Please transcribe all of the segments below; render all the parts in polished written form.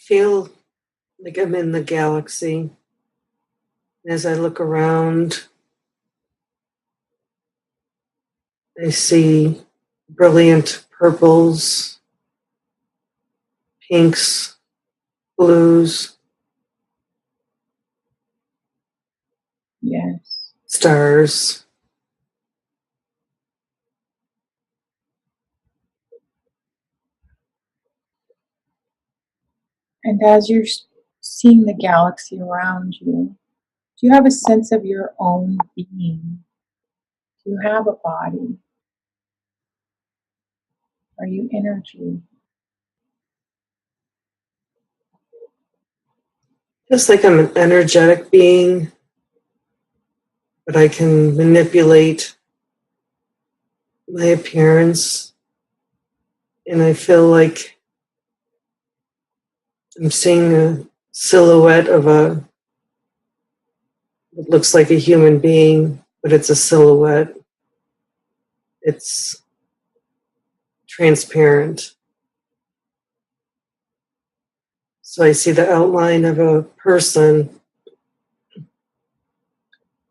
feel like I'm in the galaxy. As I look around, I see brilliant purples, pinks, blues, Yes. stars. And as you're seeing the galaxy around you, do you have a sense of your own being? Do you have a body? Are you energy? Just like I'm an energetic being, but I can manipulate my appearance. And I feel like I'm seeing a silhouette of it looks like a human being, but it's a silhouette. It's transparent. So I see the outline of a person,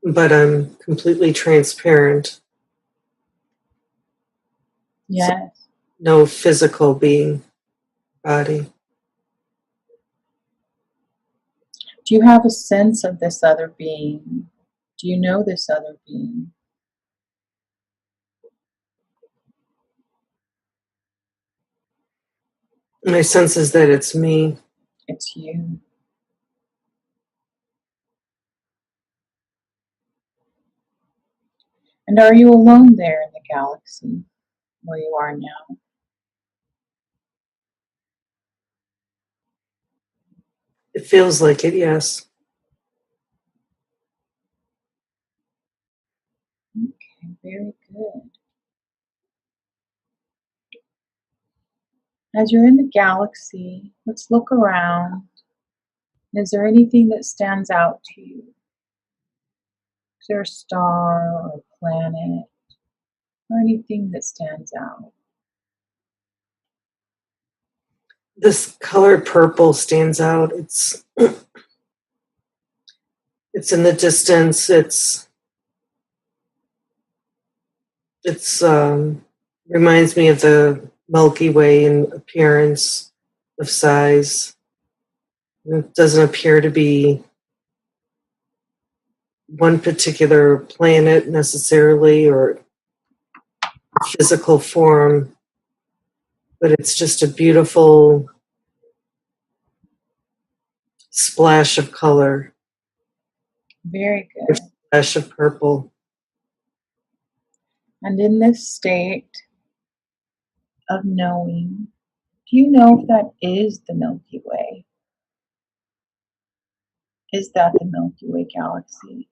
but I'm completely transparent. Yes. So no physical being, body. Do you have a sense of this other being? Do you know this other being? My sense is that it's me. It's you. And are you alone there in the galaxy where you are now? It feels like it, yes. Okay, very good. As you're in the galaxy, let's look around. Is there anything that stands out to you? Is there a star or a planet or anything that stands out? This color purple stands out. It's in the distance. It's reminds me of the Milky Way in appearance, of size. It doesn't appear to be one particular planet necessarily or physical form, but it's just a beautiful splash of color, Very a good. splash of purple. And in this state of knowing, do you know if that is the Milky Way? Is that the Milky Way galaxy?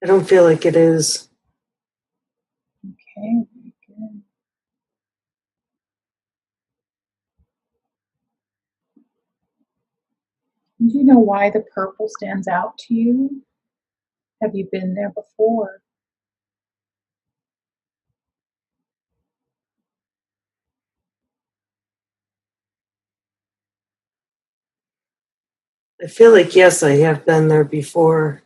I don't feel like it is. Okay, very good. Do you know why the purple stands out to you? Have you been there before? I feel like, yes, I have been there before.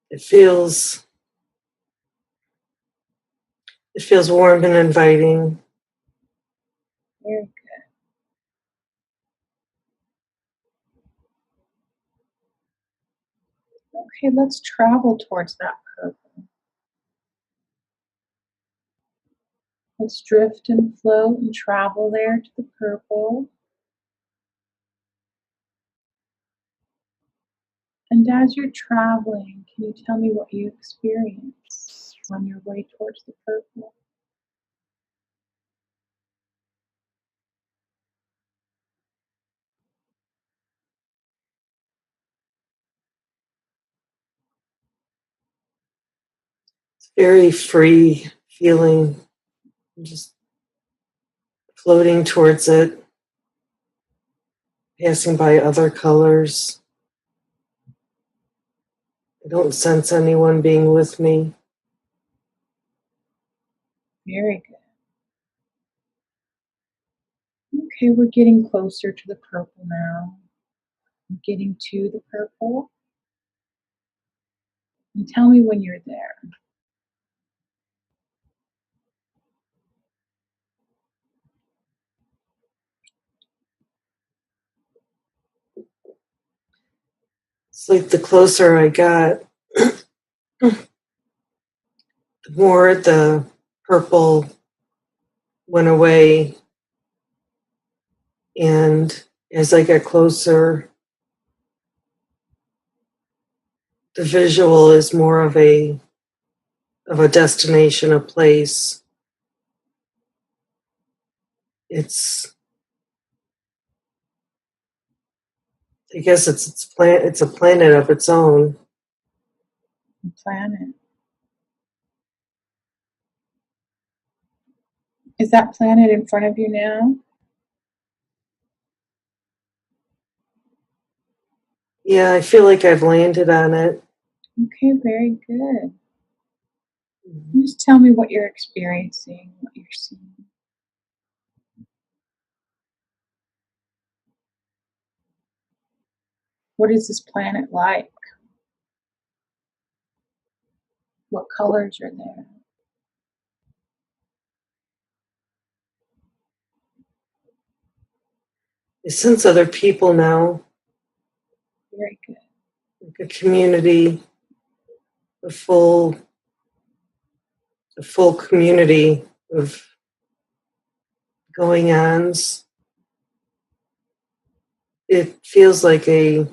It feels warm and inviting. Very good. Okay, let's travel towards that purple. Let's drift and float and travel there to the purple. And as you're traveling, can you tell me what you experience on your way towards the purple? It's very free feeling, just floating towards it, passing by other colors. I don't sense anyone being with me. Very good. Okay, we're getting closer to the purple now. I'm getting to the purple. And tell me when you're there. It's like the closer I got, the more the purple went away. And as I got closer, the visual is more of a destination, a place. It's, I guess it's a planet of its own. The planet. Is that planet in front of you now? Yeah, I feel like I've landed on it. Okay, very good. Just tell me what you're experiencing, what you're seeing. What is this planet like? What colors are there? I sense other people now, Very good. like a community, a full community of going-ons. It feels like a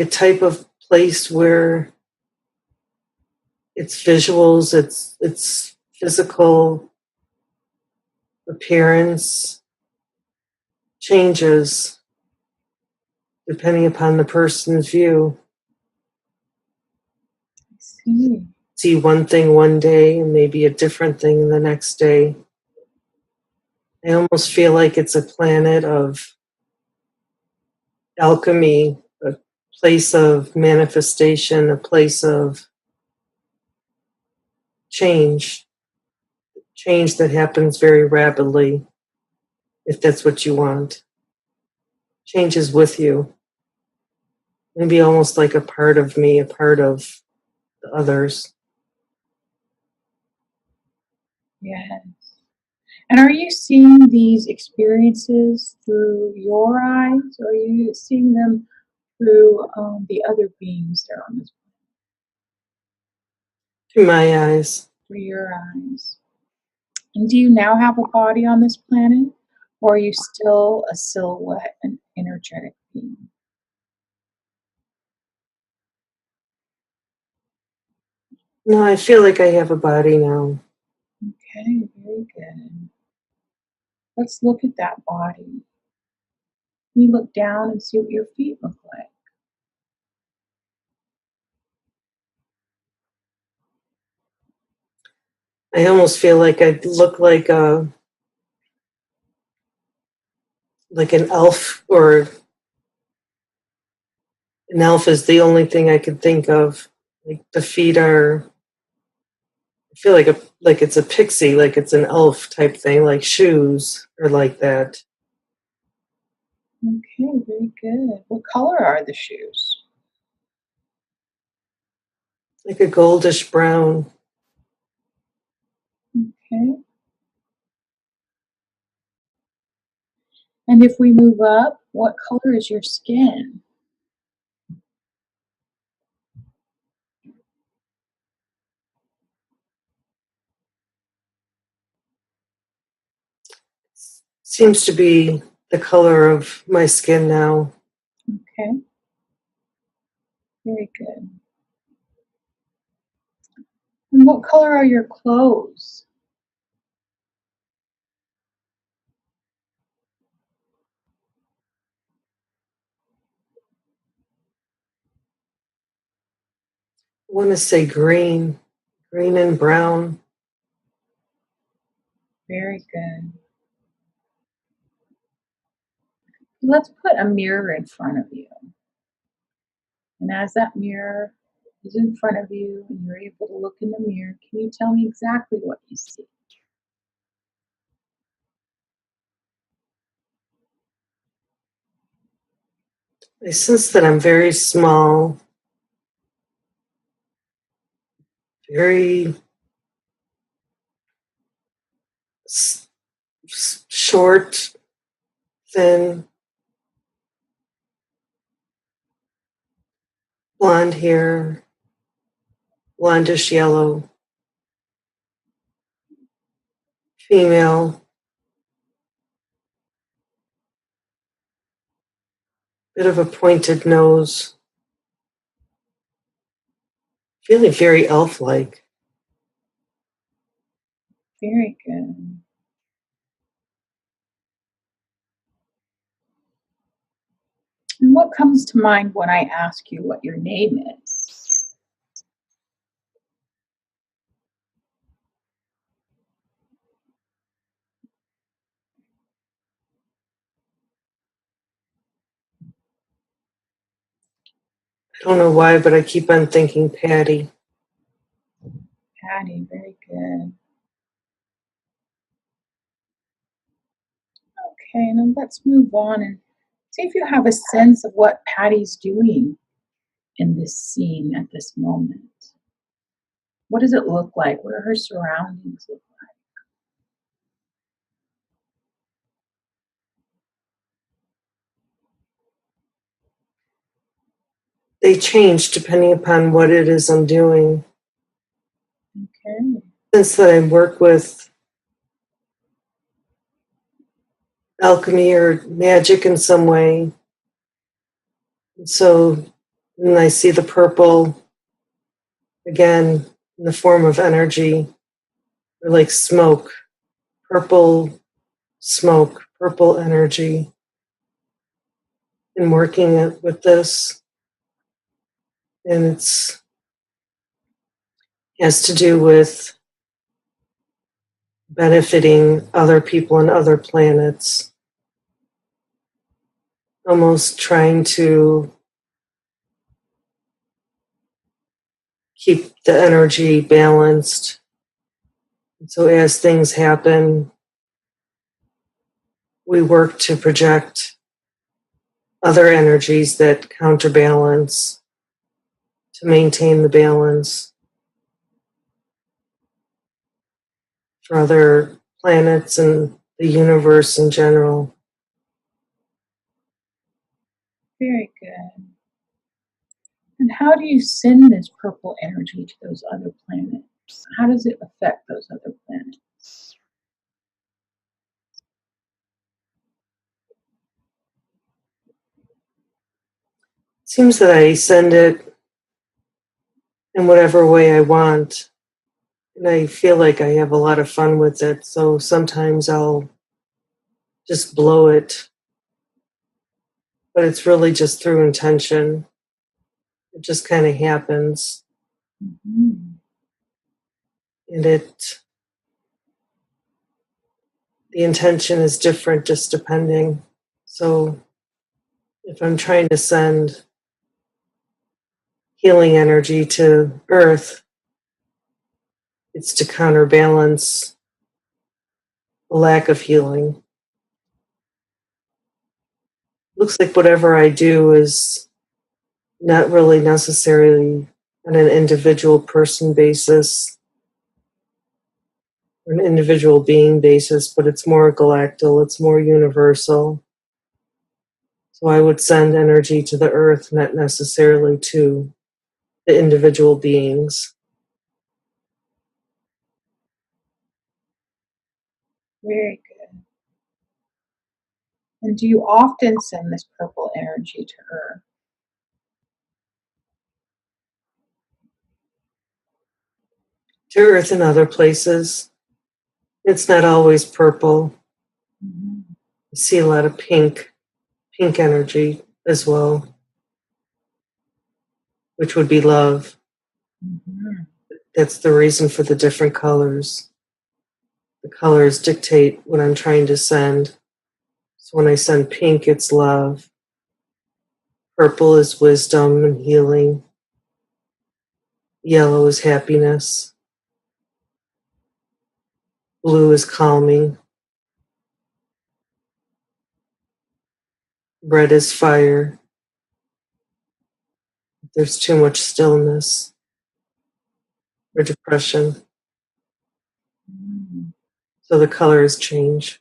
type of place where its visuals, its physical appearance changes depending upon the person's view. I see. See one thing one day and maybe a different thing the next day. I almost feel like it's a planet of alchemy, a place of manifestation, a place of change that happens very rapidly, if that's what you want. Changes with you. Maybe almost like a part of me, a part of the others. Yes. And are you seeing these experiences through your eyes, or are you seeing them through the other beings that are on this planet? Through my eyes. Through your eyes. And do you now have a body on this planet, or are you still a silhouette, an energetic being? No, I feel like I have a body now. Okay, very good. Let's look at that body. You look down and see what your feet look like. I almost feel like I look like an elf, or an elf is the only thing I could think of. Like the feet are, I feel like it's a pixie, like it's an elf type thing, like shoes or like that. Okay, very good. What color are the shoes? Like a goldish brown. Okay. And if we move up, what color is your skin? Seems to be the color of my skin now. Okay, very good. And what color are your clothes? I want to say green and brown. Very good. Let's put a mirror in front of you. And as that mirror is in front of you and you're able to look in the mirror, can you tell me exactly what you see? I sense that I'm very small, very short, thin, blonde hair, blondish yellow, female, bit of a pointed nose, feeling very elf-like. Very good. And what comes to mind when I ask you what your name is? I don't know why, but I keep on thinking Patty. Patty, very good. Okay, now let's move on and see if you have a sense of what Patty's doing in this scene at this moment. What does it look like? What are her surroundings look like? They change depending upon what it is I'm doing. Okay. Since that I work with alchemy or magic in some way, so when I see the purple, again, in the form of energy, or like smoke, purple smoke, purple energy, and working it with this. And it's has to do with benefiting other people on other planets, almost trying to keep the energy balanced. So as things happen, we work to project other energies that counterbalance to maintain the balance for other planets and the universe in general. Very good. And how do you send this purple energy to those other planets? How does it affect those other planets? It seems that I send it in whatever way I want. And I feel like I have a lot of fun with it. So sometimes I'll just blow it. But it's really just through intention. It just kind of happens. Mm-hmm. And the intention is different just depending. So if I'm trying to send healing energy to Earth, it's to counterbalance the lack of healing. Looks like whatever I do is not really necessarily on an individual person basis or an individual being basis, but it's more galactal, it's more universal. So I would send energy to the Earth, not necessarily to the individual beings. Very good. And do you often send this purple energy to Earth? To Earth and other places. It's not always purple. Mm-hmm. I see a lot of pink energy as well, which would be love. Mm-hmm. That's the reason for the different colors. The colors dictate what I'm trying to send. So when I send pink, it's love. Purple is wisdom and healing. Yellow is happiness. Blue is calming. Red is fire. There's too much stillness or depression. Mm. So the colors change.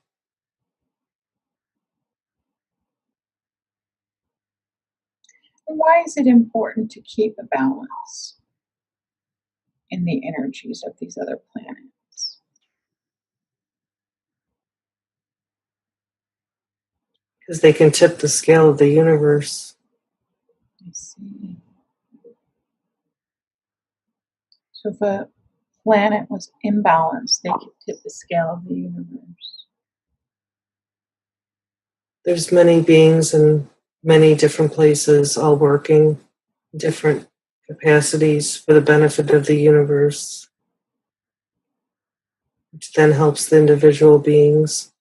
And why is it important to keep a balance in the energies of these other planets? Because they can tip the scale of the universe. I see. So if a planet was imbalanced, they could tip the scale of the universe. There's many beings in many different places, all working in different capacities for the benefit of the universe, which then helps the individual beings.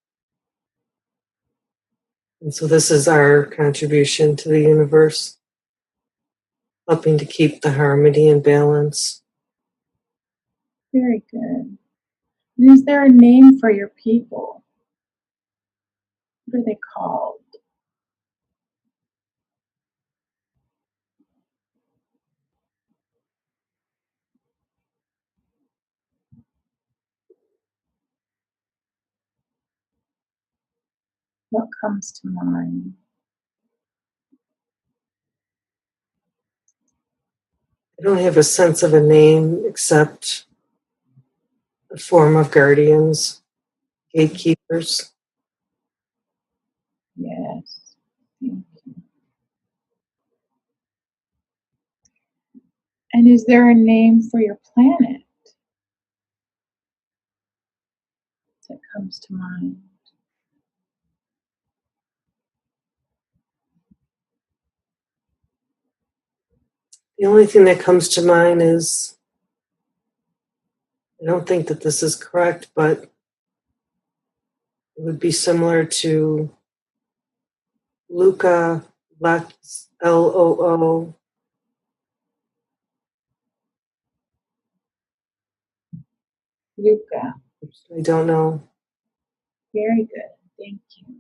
And so this is our contribution to the universe, helping to keep the harmony and balance. Very good. And is there a name for your people? What are they called? What comes to mind? I don't have a sense of a name except a form of guardians, gatekeepers. Yes. Thank you. And is there a name for your planet that comes to mind? The only thing that comes to mind is, I don't think that this is correct, but it would be similar to Luca, Loo. Luca. I don't know. Very good. Thank you.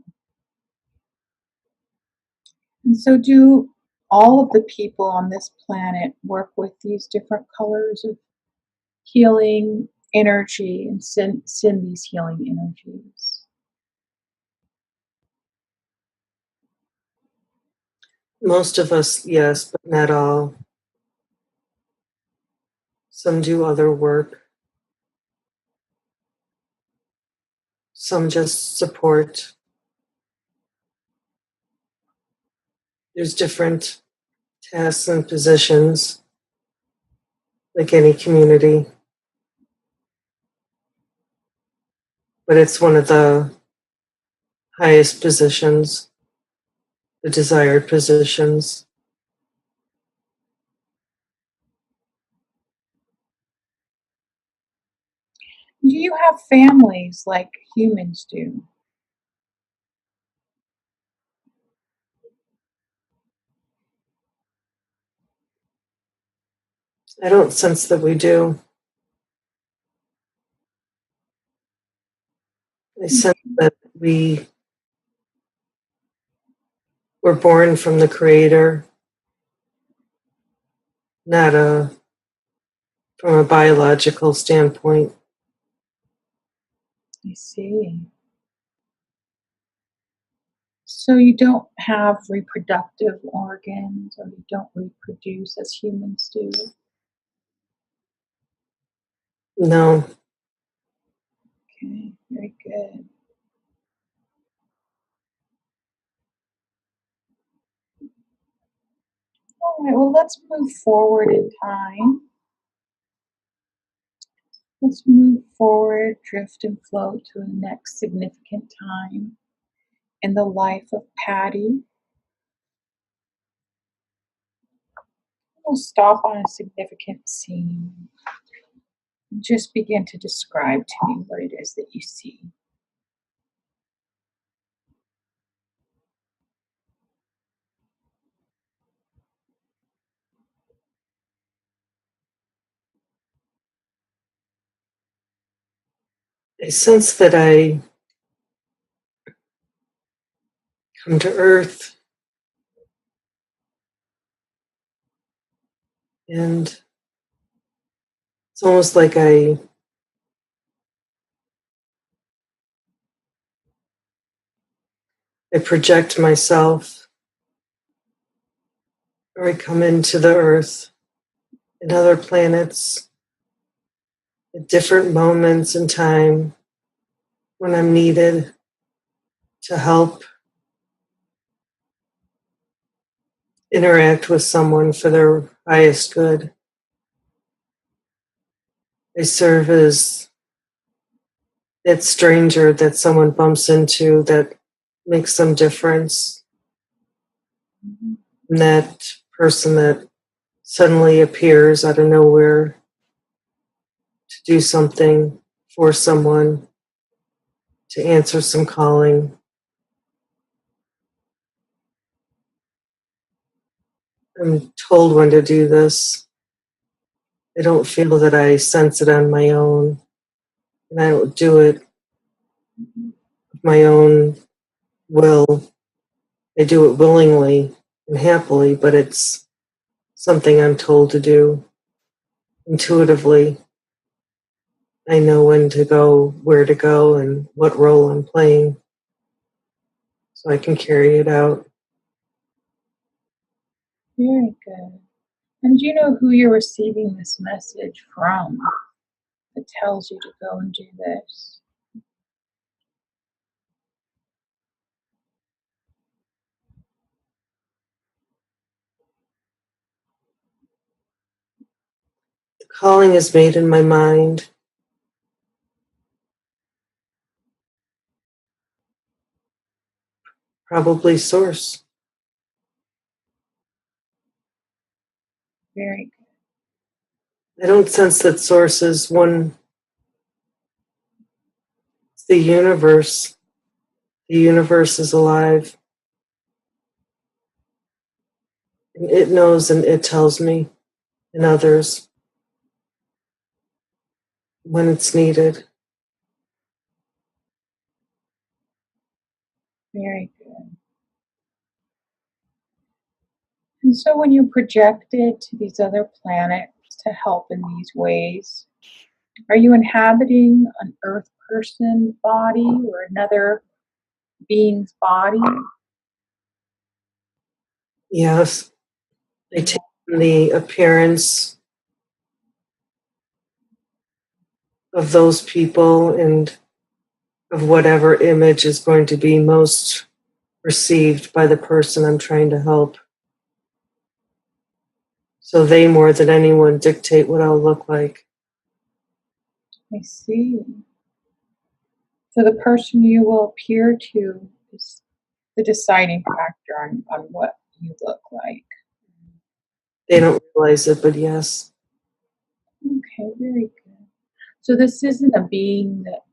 And so, do all of the people on this planet work with these different colors of healing energy and send these healing energies? Most of us, yes, but not all. Some do other work. Some just support. There's different tasks and positions, like any community. But it's one of the highest positions, the desired positions. Do you have families like humans do? I don't sense that we do. I sense that we were born from the Creator, not from a biological standpoint. I see. So you don't have reproductive organs or you don't reproduce as humans do? No, Okay, very good. All right, well, let's move forward in time. Let's move forward, drift and float to the next significant time in the life of Patty. We'll stop on a significant scene and just begin to describe to me what it is that you see. I sense that I come to Earth and it's almost like I project myself, or I come into the Earth and other planets at different moments in time when I'm needed to help interact with someone for their highest good. I serve as that stranger that someone bumps into that makes some difference. And that person that suddenly appears out of nowhere to do something for someone, to answer some calling. I'm told when to do this. I don't feel that I sense it on my own, and I don't do it of my own will. I do it willingly and happily, but it's something I'm told to do intuitively. I know when to go, where to go, and what role I'm playing, so I can carry it out. Very good. And do you know who you're receiving this message from that tells you to go and do this? The calling is made in my mind. Probably Source. Very good. I don't sense that Source is one. It's the universe. The universe is alive. And it knows and it tells me and others when it's needed. Very good. And so when you projected to these other planets to help in these ways, are you inhabiting an Earth person's body or another being's body? Yes, I take the appearance of those people and of whatever image is going to be most received by the person I'm trying to help. So they, more than anyone, dictate what I'll look like. I see. So the person you will appear to is the deciding factor on what you look like. They don't realize it, but yes. Okay, very good. So this isn't a being that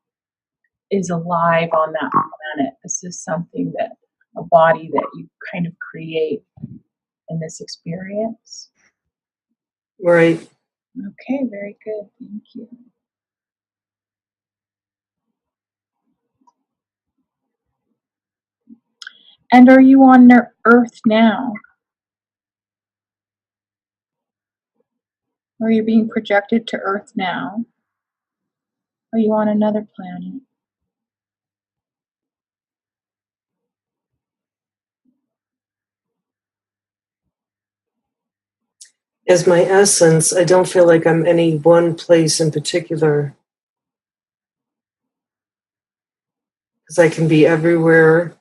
is alive on that planet. This is something that, a body that you kind of create in this experience. Right. Okay, very good. Thank you. And are you on Earth now? Or are you being projected to Earth now? Are you on another planet? As my essence, I don't feel like I'm any one place in particular, because I can be everywhere,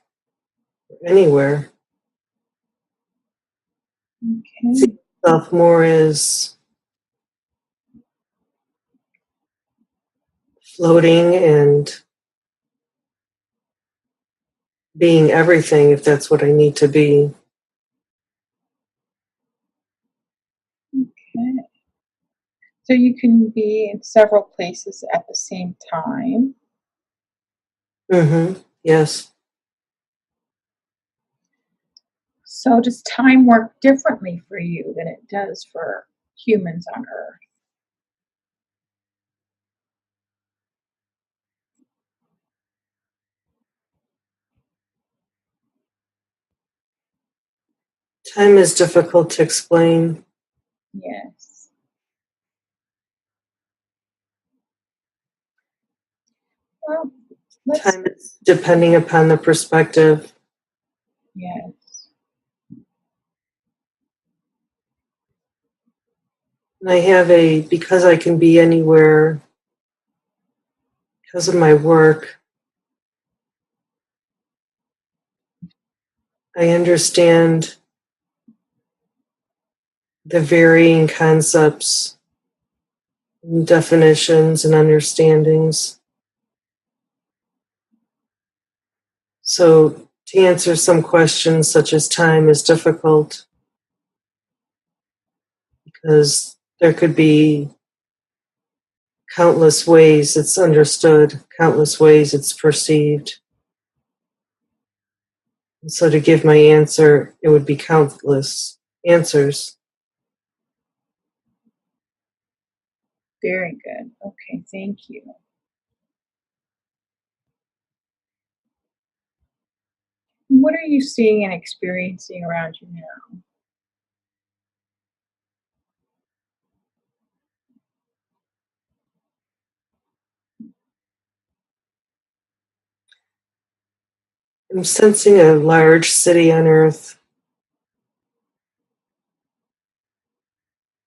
anywhere. Okay. See myself more as floating and being everything, if that's what I need to be. Okay. So you can be in several places at the same time. Mm-hmm. Yes. So does time work differently for you than it does for humans on Earth? Time is difficult to explain. Yes. Well, Time is depending upon the perspective. yes. And I have because I can be anywhere because of my work, I understand the varying concepts, and definitions, and understandings. So to answer some questions such as time is difficult because there could be countless ways it's understood, countless ways it's perceived. And so to give my answer, it would be countless answers. Very good. Okay, thank you. What are you seeing and experiencing around you now? I'm sensing a large city on Earth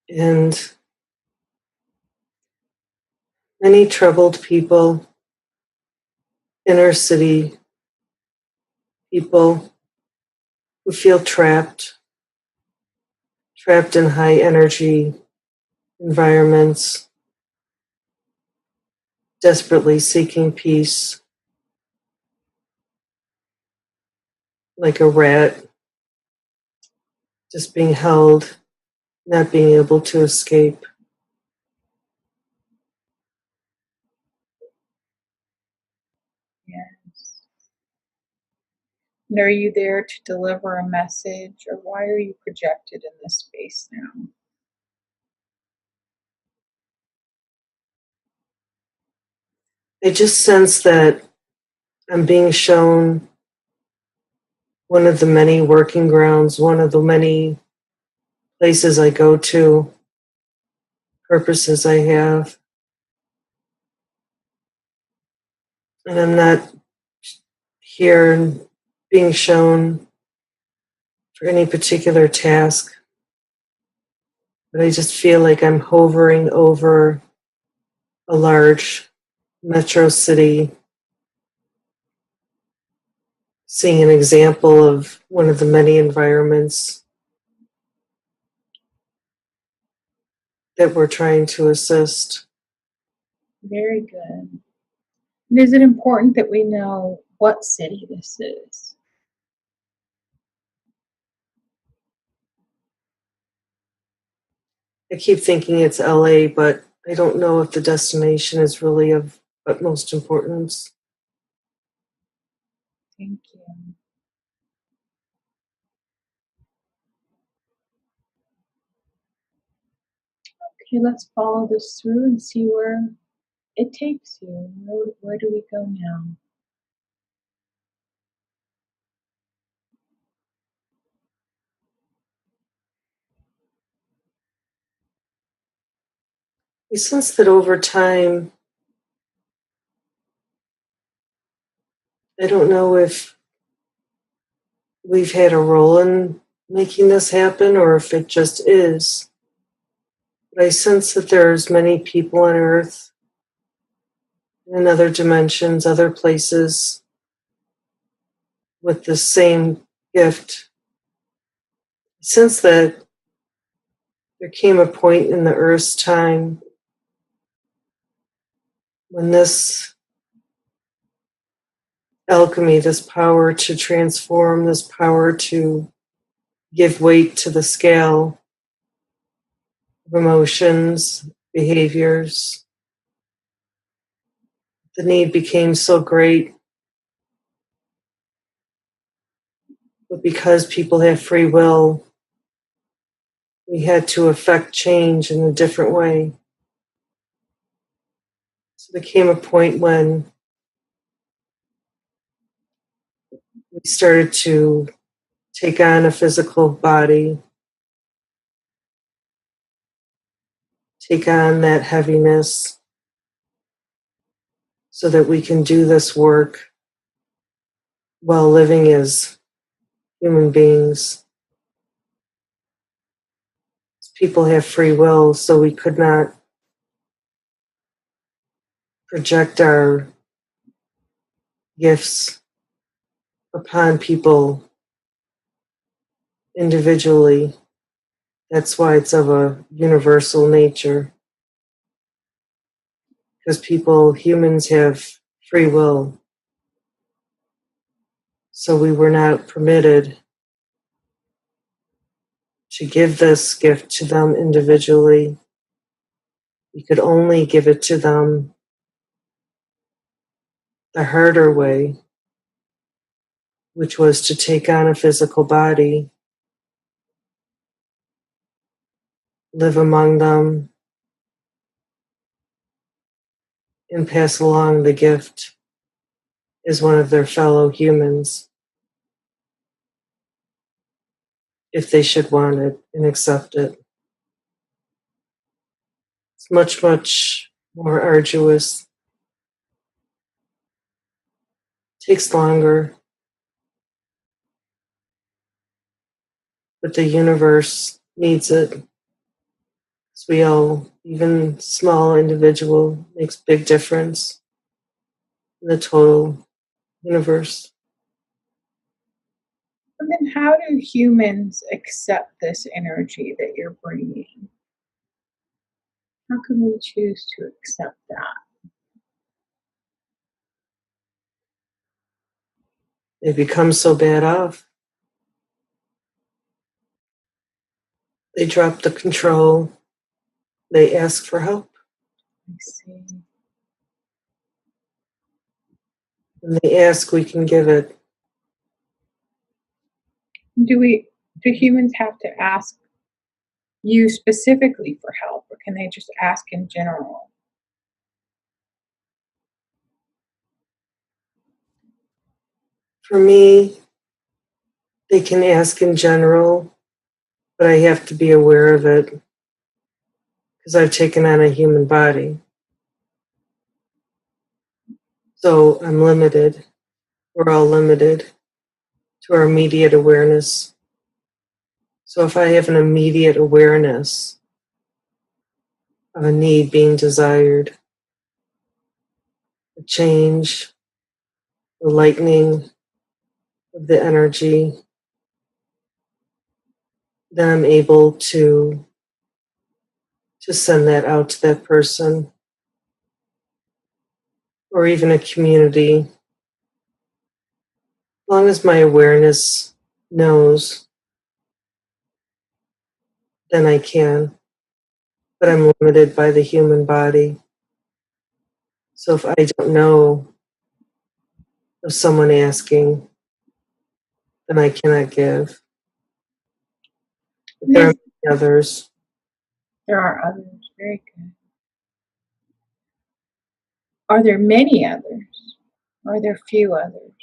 and many troubled people, inner city people who feel trapped in high energy environments, desperately seeking peace, like a rat, just being held, not being able to escape. Yes. And are you there to deliver a message, or why are you projected in this space now? I just sense that I'm being shown one of the many working grounds, one of the many places I go to, purposes I have. And I'm not here being shown for any particular task, but I just feel like I'm hovering over a large metro city, seeing an example of one of the many environments that we're trying to assist. Very good. And is it important that we know what city this is? I keep thinking it's LA, but I don't know if the destination is really of utmost importance. Thank you. Okay, let's follow this through and see where it takes you. Where do we go now? I sense that over time, I don't know if we've had a role in making this happen or if it just is. But I sense that there's many people on Earth in other dimensions, other places with the same gift. I sense that there came a point in the Earth's time when this alchemy, this power to transform, this power to give weight to the scale of emotions, behaviors, the need became so great. But because people have free will, we had to affect change in a different way. So there came a point when we started to take on a physical body, take on that heaviness so that we can do this work while living as human beings. People have free will, so we could not project our gifts upon people individually. That's why it's of a universal nature. Because humans have free will. So we were not permitted to give this gift to them individually. We could only give it to them the harder way, which was to take on a physical body, live among them, and pass along the gift as one of their fellow humans, if they should want it and accept it. It's much, much more arduous. Takes longer. But the universe needs it. So we all, even small individual, makes big difference in the total universe. And then how do humans accept this energy that you're bringing? How can we choose to accept that? They become so bad off. They drop the control. They ask for help. I see. When they ask, we can give it. Do humans have to ask you specifically for help, or can they just ask in general? For me, they can ask in general, but I have to be aware of it because I've taken on a human body. So I'm limited. We're all limited to our immediate awareness. So if I have an immediate awareness of a need being desired, a change, the lightening of the energy, then I'm able to send that out to that person or even a community. As long as my awareness knows, then I can. But I'm limited by the human body. So if I don't know of someone asking, then I cannot give. But there are many others. There are others. Very good. Are there many others? Or are there few others?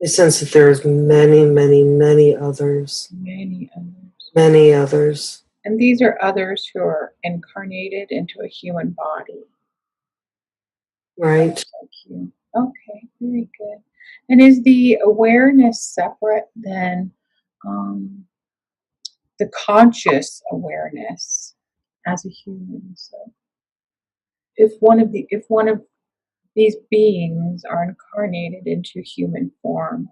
I sense that there's many, many, many others. Many others. Many others. And these are others who are incarnated into a human body. Right. Like you. Okay, very good. And is the awareness separate than the conscious awareness as a human? So if one of these beings are incarnated into human form,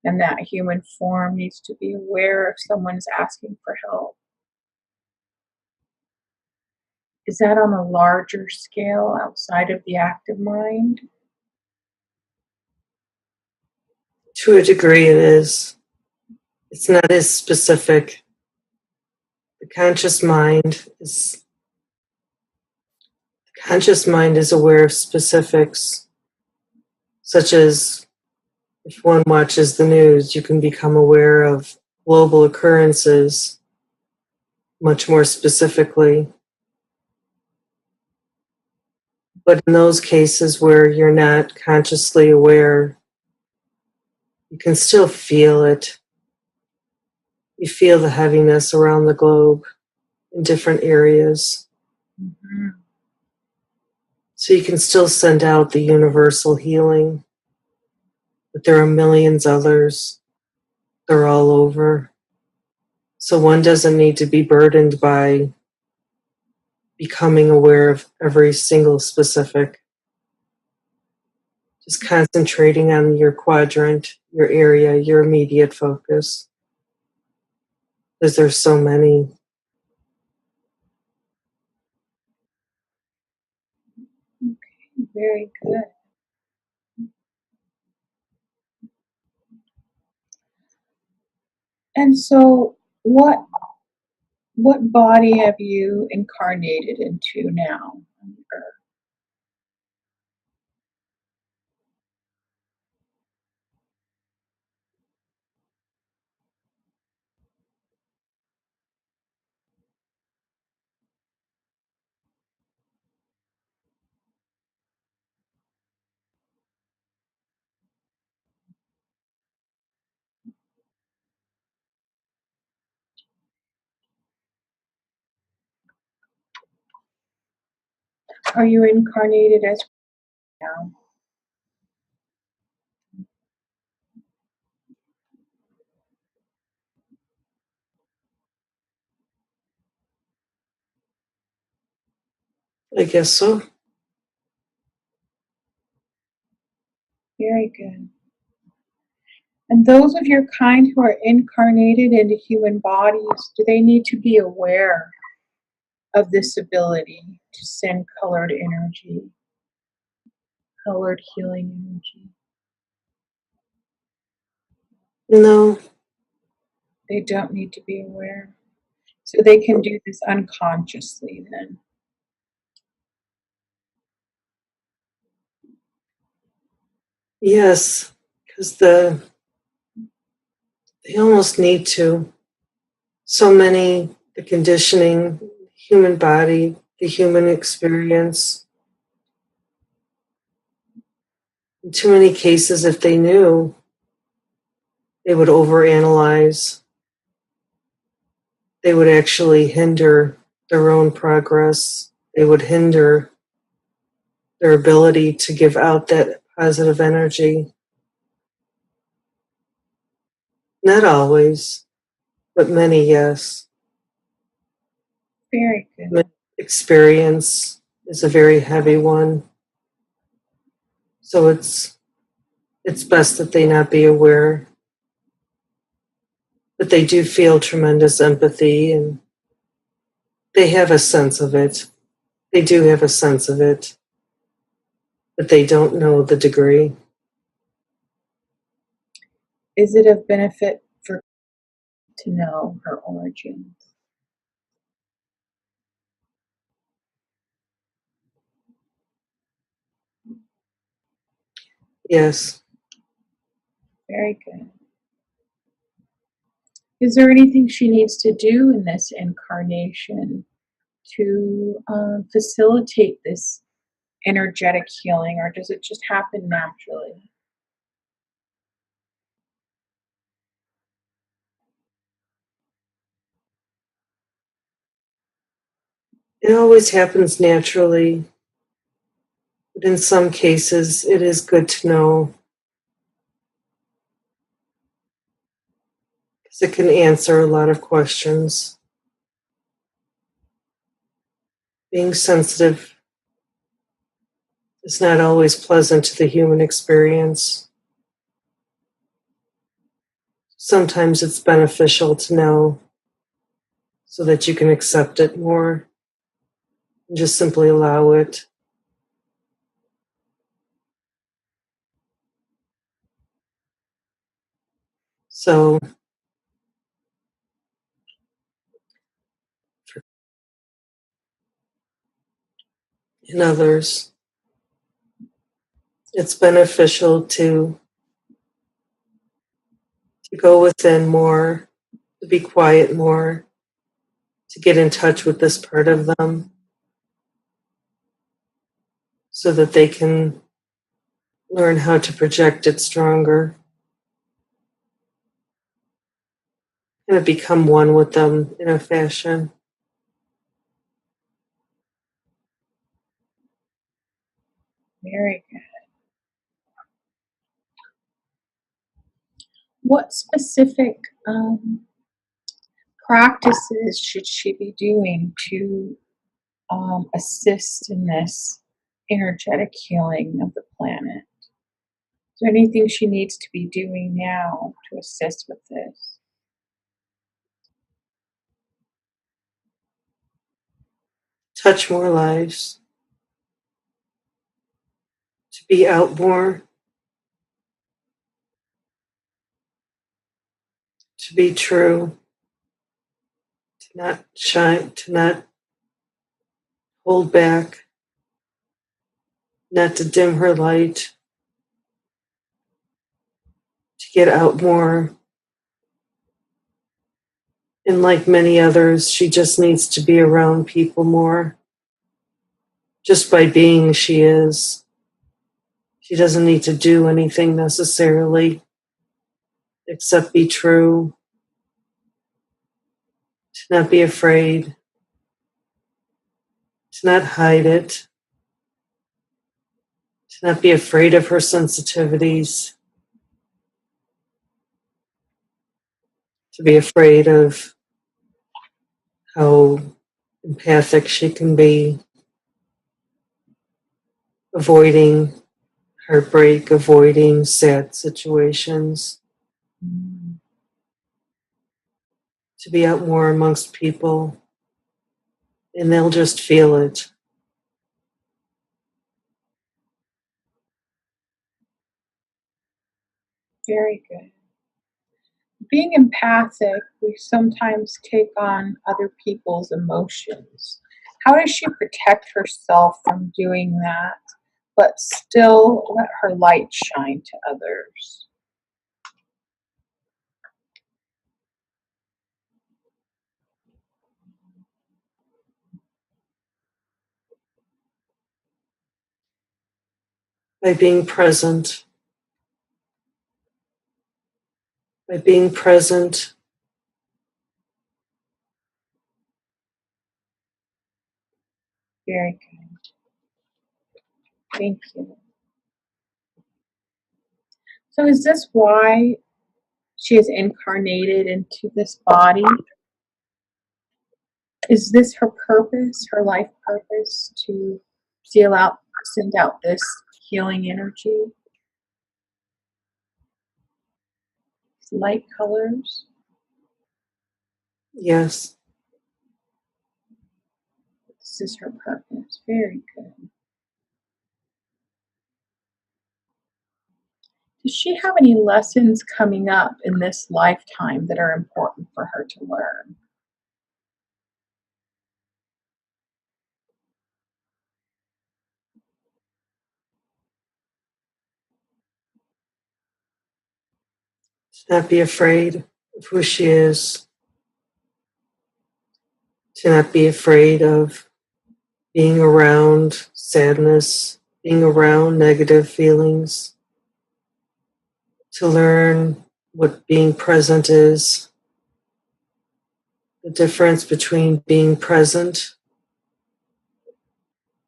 and that human form needs to be aware if someone's asking for help, is that on a larger scale outside of the active mind? To a degree it is. It's not as specific. The conscious mind is aware of specifics, such as if one watches the news, you can become aware of global occurrences much more specifically. But in those cases where you're not consciously aware You can still feel it. You feel the heaviness around the globe in different areas. Mm-hmm. So you can still send out the universal healing. But there are millions others. They're all over. So one doesn't need to be burdened by becoming aware of every single specific. Just concentrating on your quadrant, your area, your immediate focus. Because there's so many. Okay, very good. And so what body have you incarnated into now on Earth? Are you incarnated as now? I guess so. Very good. And those of your kind who are incarnated into human bodies, do they need to be aware of this ability to send colored energy, colored healing energy? No. They don't need to be aware. So they can do this unconsciously then. Yes. Because they almost need to. So many, the conditioning, human body, the human experience. In too many cases, if they knew, they would overanalyze. They would actually hinder their own progress. They would hinder their ability to give out that positive energy. Not always, but many, yes. Very good. Experience is a very heavy one. So it's best that they not be aware. But they do feel tremendous empathy and they have a sense of it. They do have a sense of it, but they don't know the degree. Is it of benefit for to know her origins? Yes. Very good. Is there anything she needs to do in this incarnation to facilitate this energetic healing, or does it just happen naturally? It always happens naturally, but in some cases, it is good to know because it can answer a lot of questions. Being sensitive is not always pleasant to the human experience. Sometimes it's beneficial to know so that you can accept it more and just simply allow it. So, in others, it's beneficial to go within more, to be quiet more, to get in touch with this part of them so that they can learn how to project it stronger. kind of become one with them in a fashion. Very good. What specific practices should she be doing to assist in this energetic healing of the planet? Is there anything she needs to be doing now to assist with this? Touch more lives. To be out more. To be true. To not shine. To not hold back. Not to dim her light. To get out more. And like many others, she just needs to be around people more. Just by being, she is. She doesn't need to do anything necessarily, except be true. To not be afraid. To not hide it. To not be afraid of her sensitivities. To be afraid of how empathic she can be, avoiding heartbreak, avoiding sad situations, to be out more amongst people, and they'll just feel it. Very good. Being empathic, we sometimes take on other people's emotions. How does she protect herself from doing that, but still let her light shine to others? By being present. By being present. Very good. Thank you. So is this why she is incarnated into this body? Is this her purpose, her life purpose, to send out this healing energy? Light colors? Yes. This is her purpose. Very good. Does she have any lessons coming up in this lifetime that are important for her to learn? To not be afraid of who she is. To not be afraid of being around sadness, being around negative feelings. To learn what being present is. The difference between being present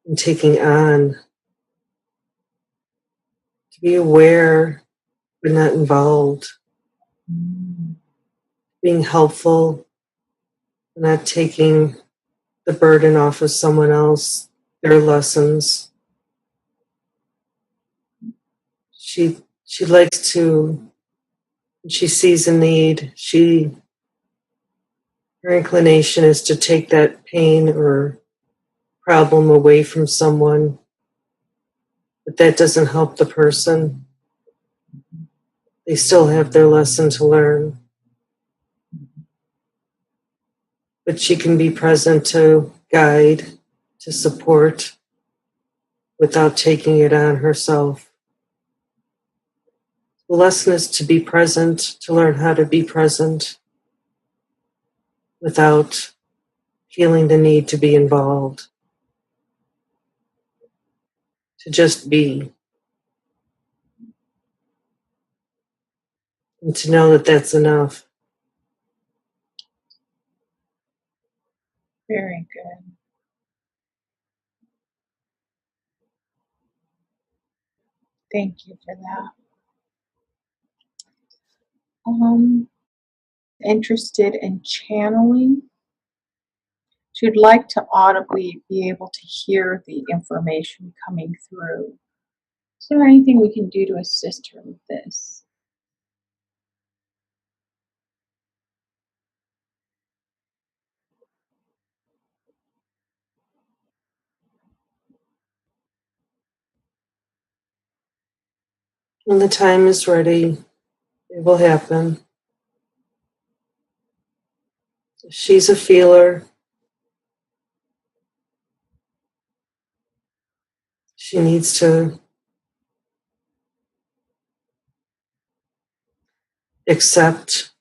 and taking on. To be aware but not involved. Being helpful, not taking the burden off of someone else, their lessons. She likes to, when she sees a need, her inclination is to take that pain or problem away from someone, but that doesn't help the person. They still have their lesson to learn. But she can be present to guide, to support, without taking it on herself. The lesson is to be present, to learn how to be present without feeling the need to be involved. To just be. And to know that that's enough. Very good. Thank you for that. Interested in channeling. She'd like to audibly be able to hear the information coming through. Is there anything we can do to assist her with this? When the time is ready, it will happen. She's a feeler. She needs to accept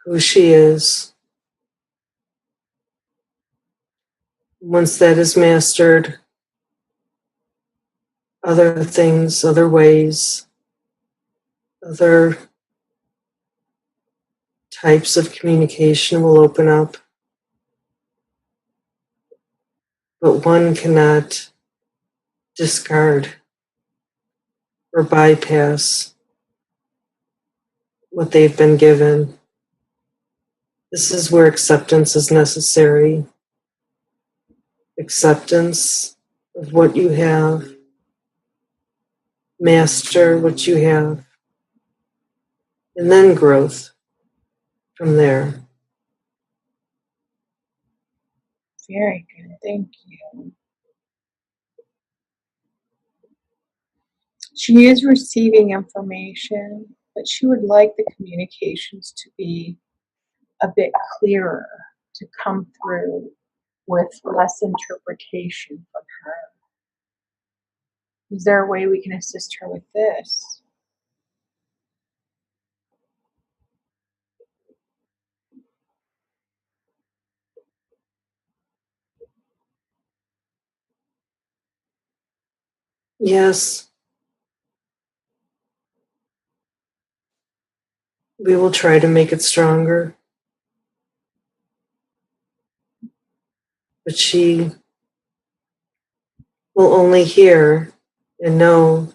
who she is. Once that is mastered, other things, other ways, other types of communication will open up. But one cannot discard or bypass what they've been given. This is where acceptance is necessary. Acceptance of what you have. Master what you have. And then growth from there. Very good. Thank you. She is receiving information, but she would like the communications to be a bit clearer, to come through with less interpretation from her. Is there a way we can assist her with this? Yes, we will try to make it stronger. But she will only hear and know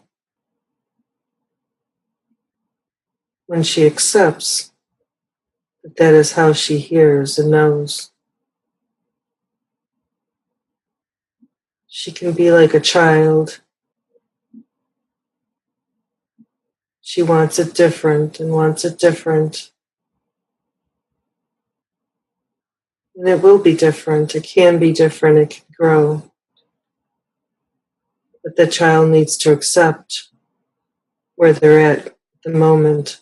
when she accepts that that is how she hears and knows. She can be like a child. She wants it different and wants it different. And it will be different. It can be different. It can grow. But the child needs to accept where they're at the moment.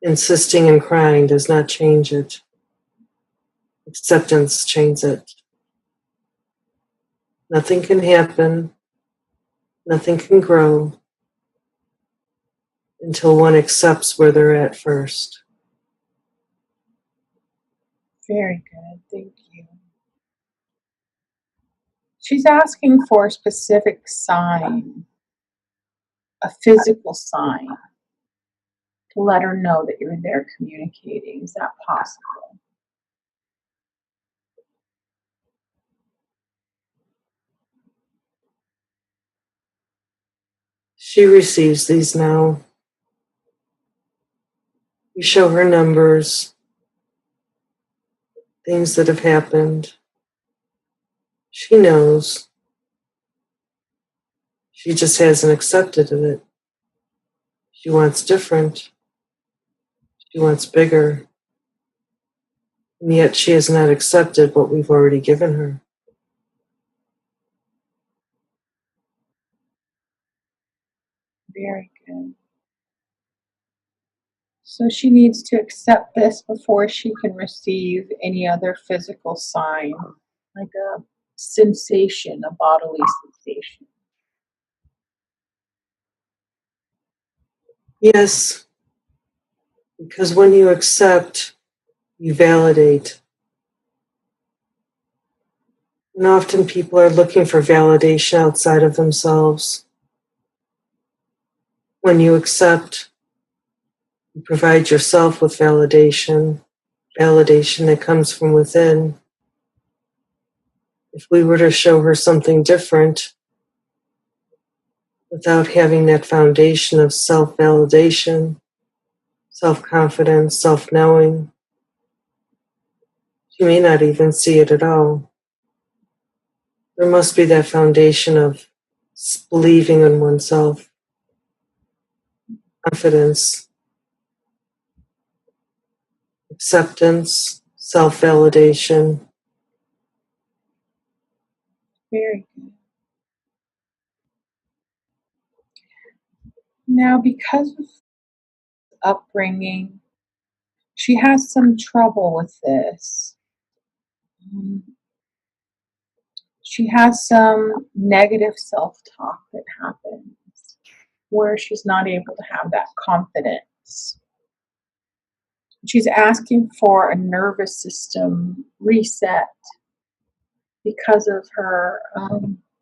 Insisting and crying does not change it. Acceptance changes it. Nothing can happen. Nothing can grow until one accepts where they're at first. Very good. Thank you. She's asking for a specific sign, a physical sign, to let her know that you're there communicating. Is that possible? She receives these now. You show her numbers, things that have happened. She knows. She just hasn't accepted of it. She wants different. She wants bigger. And yet she has not accepted what we've already given her. Very good. So she needs to accept this before she can receive any other physical sign, like a sensation, a bodily sensation. Yes, because when you accept, you validate. And often people are looking for validation outside of themselves. When you accept, You provide yourself with validation that comes from within. If we were to show her something different, without having that foundation of self-validation, self-confidence, self-knowing, she may not even see it at all. There must be that foundation of believing in oneself, confidence, acceptance, self-validation. Very good. Now, because of upbringing, she has some trouble with this. She has some negative self-talk that happens where she's not able to have that confidence. She's asking for a nervous system reset because of her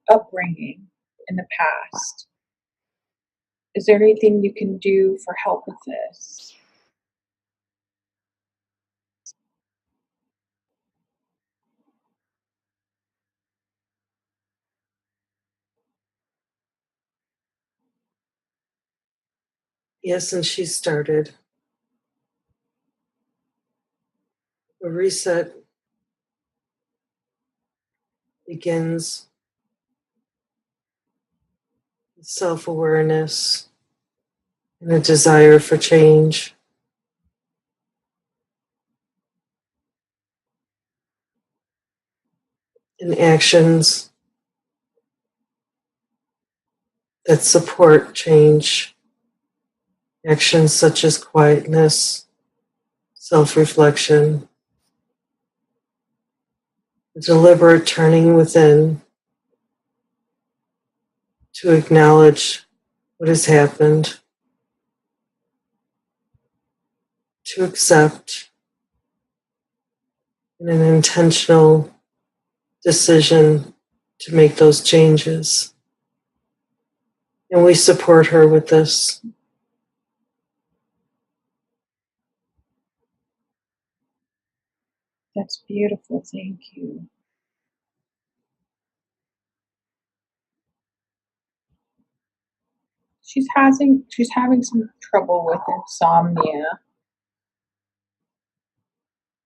upbringing in the past. Is there anything you can do for help with this? Yes, and she started. A reset begins with self-awareness and a desire for change. And actions that support change. Actions such as quietness, self-reflection, a deliberate turning within to acknowledge what has happened, to accept in an intentional decision to make those changes. And we support her with this. That's beautiful. Thank you. She's having some trouble with insomnia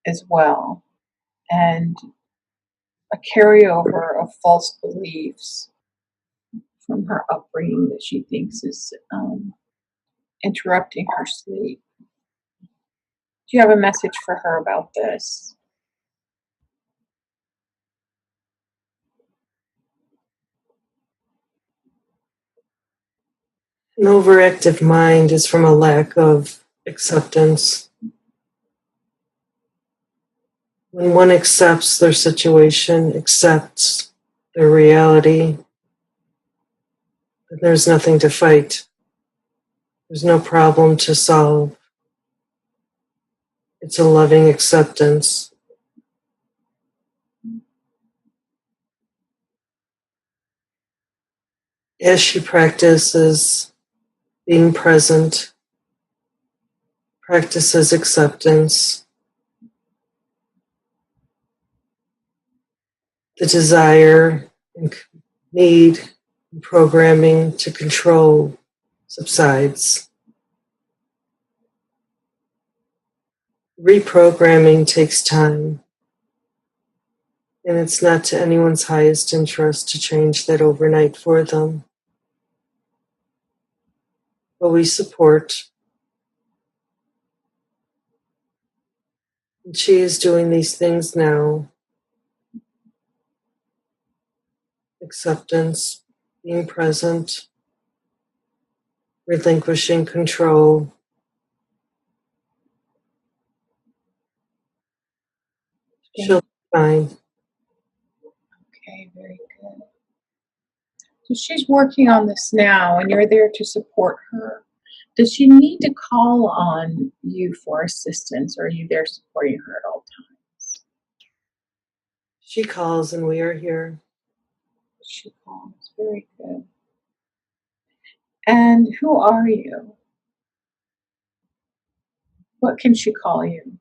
as well, and a carryover of false beliefs from her upbringing that she thinks is interrupting her sleep. Do you have a message for her about this? An overactive mind is from a lack of acceptance. When one accepts their situation, accepts their reality, then there's nothing to fight. There's no problem to solve. It's a loving acceptance. As she practices being present, practices acceptance, the desire and need and programming to control subsides. Reprogramming takes time, and it's not to anyone's highest interest to change that overnight for them. But we support. And she is doing these things now. Acceptance, being present, relinquishing control. She'll be fine. Okay, very good. So she's working on this now, and you're there to support her. Does she need to call on you for assistance, or are you there supporting her at all times? She calls and we are here. She calls. Very good. And who are you? What can she call you?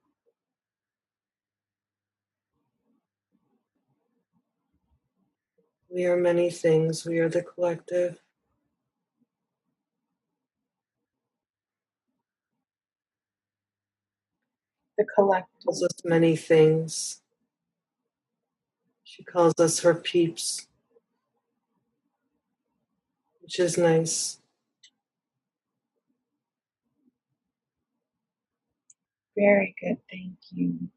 We are many things. We are the collective. The collective. She calls us many things. She calls us her peeps, which is nice. Very good, thank you.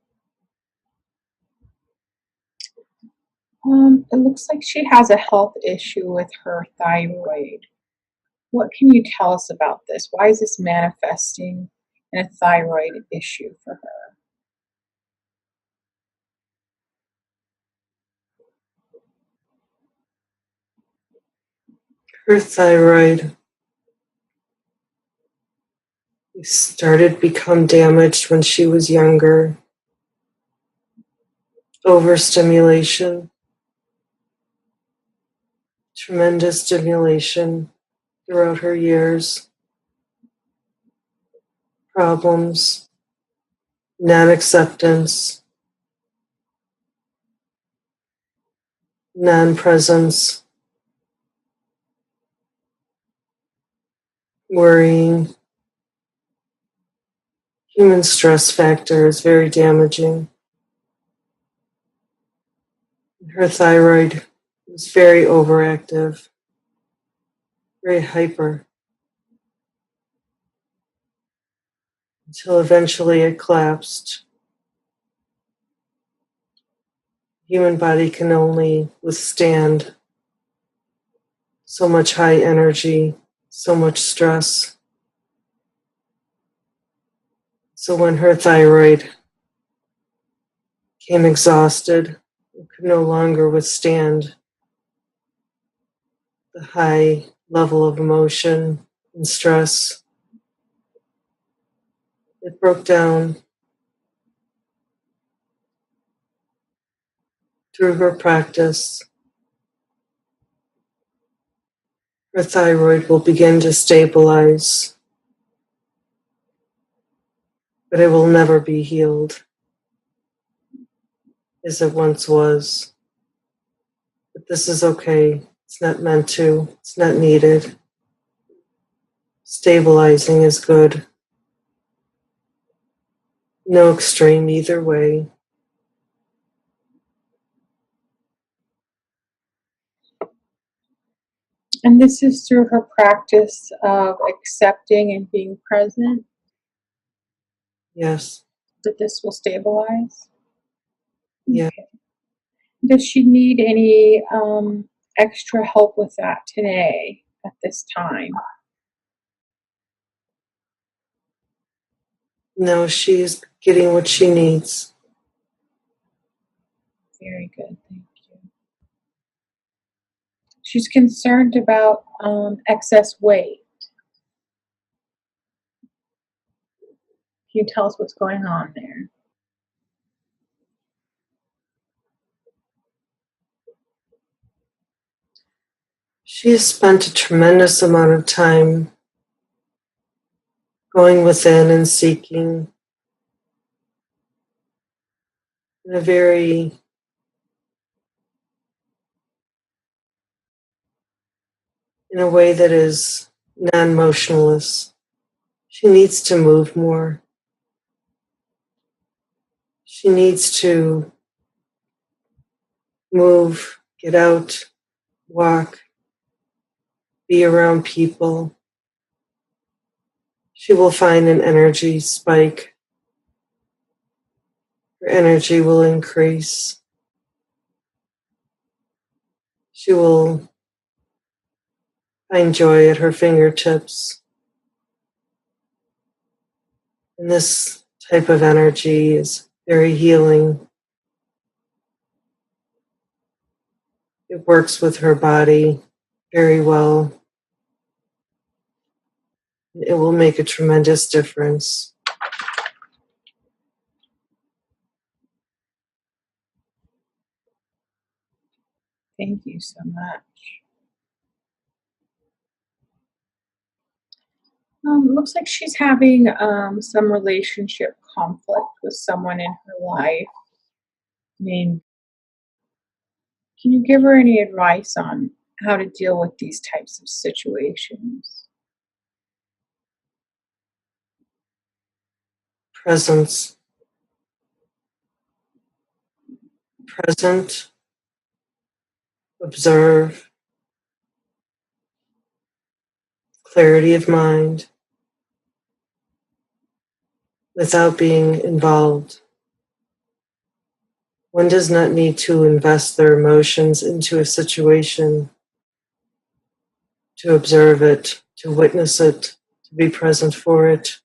It looks like she has a health issue with her thyroid. What can you tell us about this? Why is this manifesting in a thyroid issue for her? Her thyroid started to become damaged when she was younger. Overstimulation, tremendous stimulation throughout her years, problems, non-acceptance, non-presence, worrying. Human stress factor is very damaging. Her thyroid was very overactive, very hyper, until eventually it collapsed. The human body can only withstand so much high energy, so much stress. So when her thyroid became exhausted, it could no longer withstand the high level of emotion and stress, it broke down. Through her practice, her thyroid will begin to stabilize, but it will never be healed as it once was. But this is okay. It's not meant to. It's not needed. Stabilizing is good. No extreme either way. And this is through her practice of accepting and being present Yes. that this will stabilize. Yeah. Okay. Does she need any extra help with that today at this time? No, she's getting what she needs. Very good, thank you. She's concerned about excess weight. Can you tell us what's going on there? She has spent a tremendous amount of time going within and seeking in a very in a way that is non-motionless. She needs to move more. She needs to move, get out, walk, be around people. She will find an energy spike. Her energy will increase. She will find joy at her fingertips. And this type of energy is very healing. It works with her body very well. It will make a tremendous difference. Thank you so much. Looks like she's having some relationship conflict with someone in her life. Named. Can you give her any advice on how to deal with these types of situations? Presence. Present. Observe. Clarity of mind. Without being involved. One does not need to invest their emotions into a situation to observe it, to witness it, to be present for it.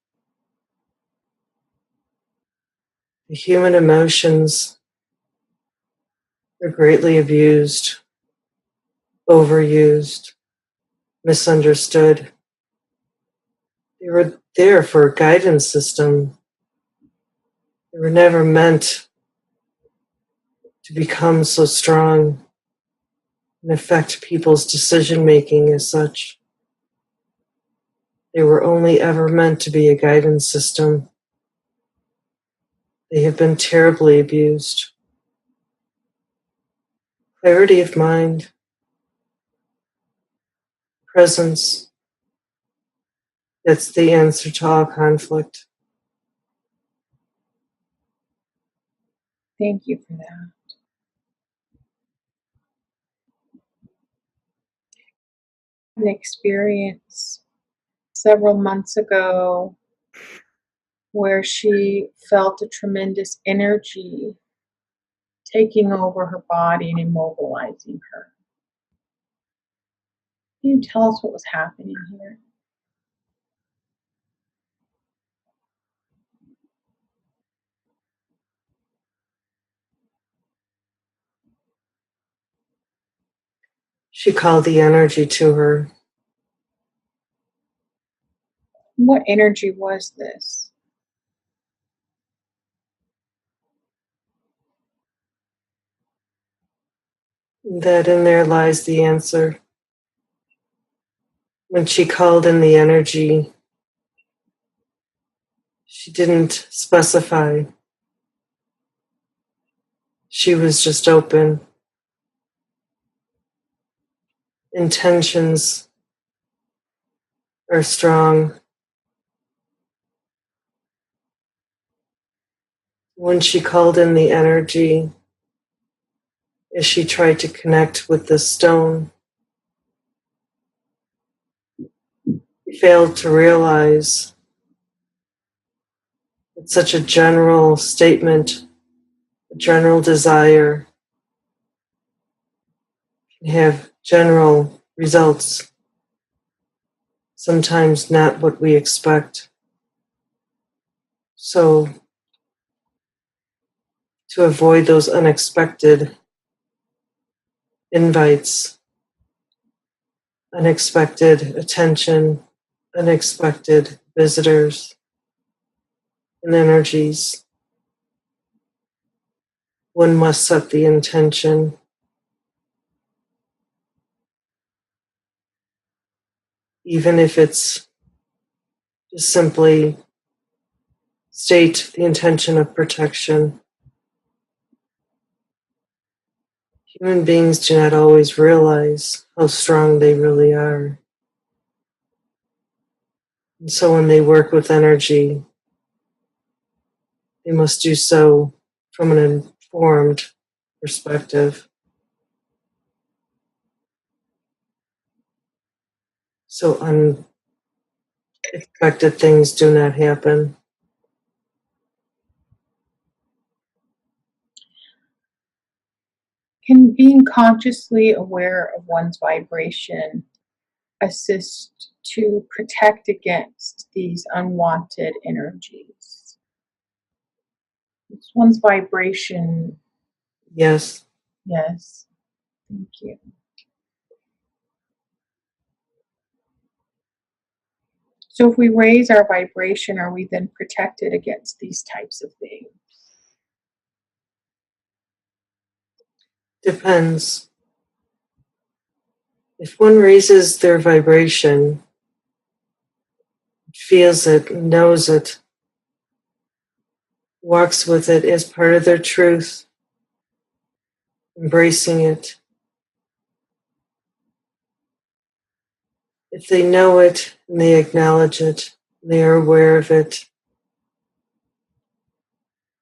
The human emotions are greatly abused, overused, misunderstood. They were there for a guidance system. They were never meant to become so strong and affect people's decision making as such. They were only ever meant to be a guidance system. They have been terribly abused. Clarity of mind, presence, that's the answer to all conflict. Thank you for that. An experience several months ago where she felt a tremendous energy taking over her body and immobilizing her. Can you tell us what was happening here? She called the energy to her. What energy was this? That in there lies the answer. When she called in the energy, she didn't specify. She was just open. Intentions are strong. When she called in the energy, as she tried to connect with the stone, she failed to realize that such a general statement, a general desire, can have general results, sometimes not what we expect. So, to avoid those unexpected invites, unexpected attention, unexpected visitors and energies, one must set the intention. Even if it's just simply state the intention of protection. Human beings do not always realize how strong they really are. And so when they work with energy, they must do so from an informed perspective. So unexpected things do not happen. Can being consciously aware of one's vibration assist to protect against these unwanted energies? It's one's vibration. Yes, Yes. Thank you. So if we raise our vibration, are we then protected against these types of things? depends. If one raises their vibration, feels it, knows it, walks with it as part of their truth, embracing it. If they know it and they acknowledge it, they are aware of it,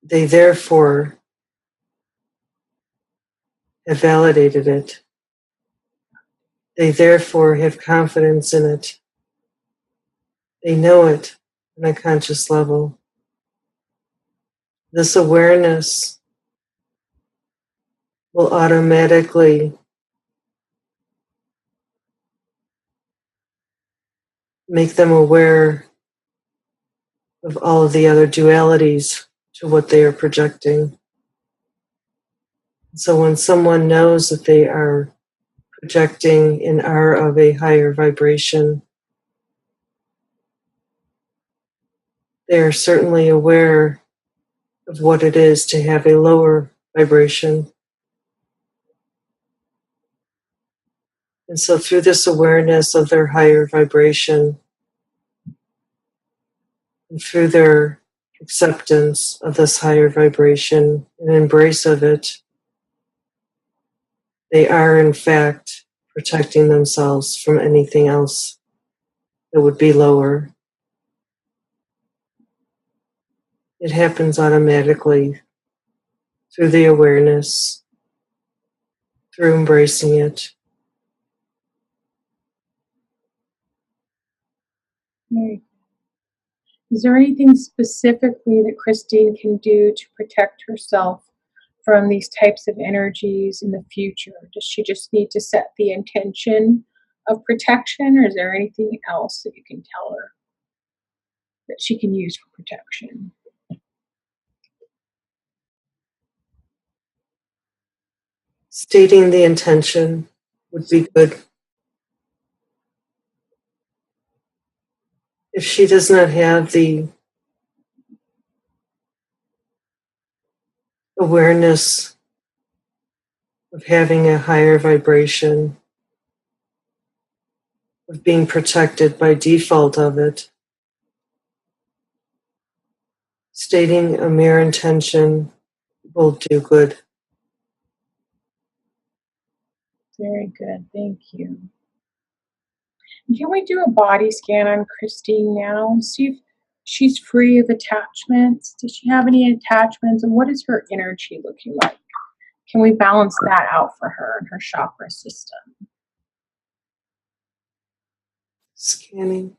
they therefore have validated it. They therefore have confidence in it. They know it on a conscious level. This awareness will automatically make them aware of all of the other dualities to what they are projecting. So when someone knows that they are projecting and are of a higher vibration, they are certainly aware of what it is to have a lower vibration. And so through this awareness of their higher vibration, and through their acceptance of this higher vibration and embrace of it, they are in fact protecting themselves from anything else that would be lower. It happens automatically through the awareness, through embracing it. Is there anything specifically that Christine can do to protect herself from these types of energies in the future? Does she just need to set the intention of protection, or is there anything else that you can tell her that she can use for protection? Stating the intention would be good. If she does not have the awareness of having a higher vibration, of being protected by default of it, stating a mere intention will do good. Very good, thank you. Can we do a body scan on Christine now and see if she's free of attachments? Does she have any attachments, and what is her energy looking like? Can we balance that out for her and her chakra system? Scanning.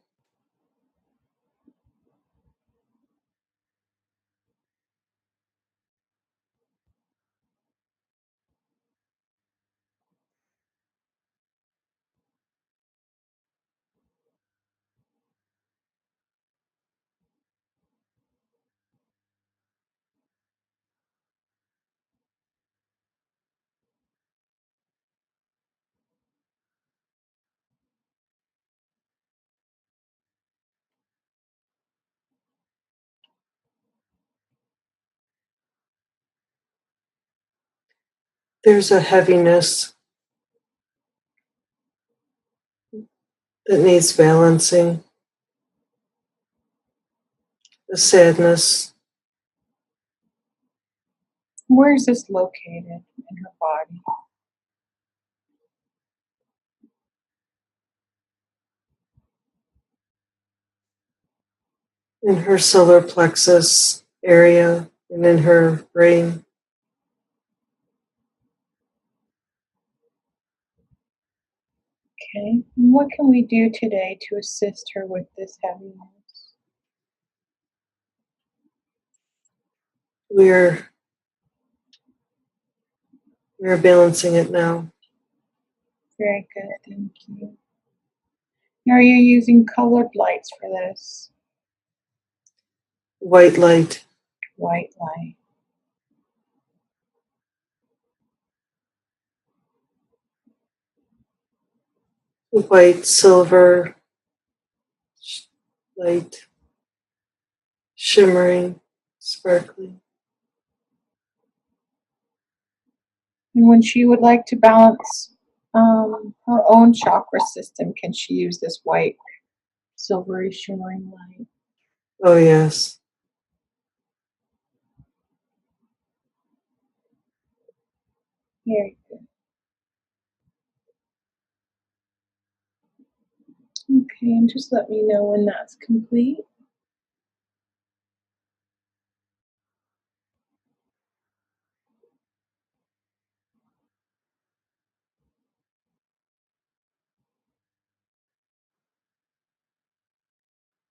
There's a heaviness that needs balancing, a sadness. Where is this located in her body? In her solar plexus area and in her brain. Okay, and what can we do today to assist her with this heaviness? We're balancing it now. Very good, thank you. Are you using colored lights for this? White light. White light. White, silver light, shimmering, sparkling. And when she would like to balance her own chakra system, can she use this white silvery shimmering light. Oh, yes. Very good. Okay, and just let me know when that's complete.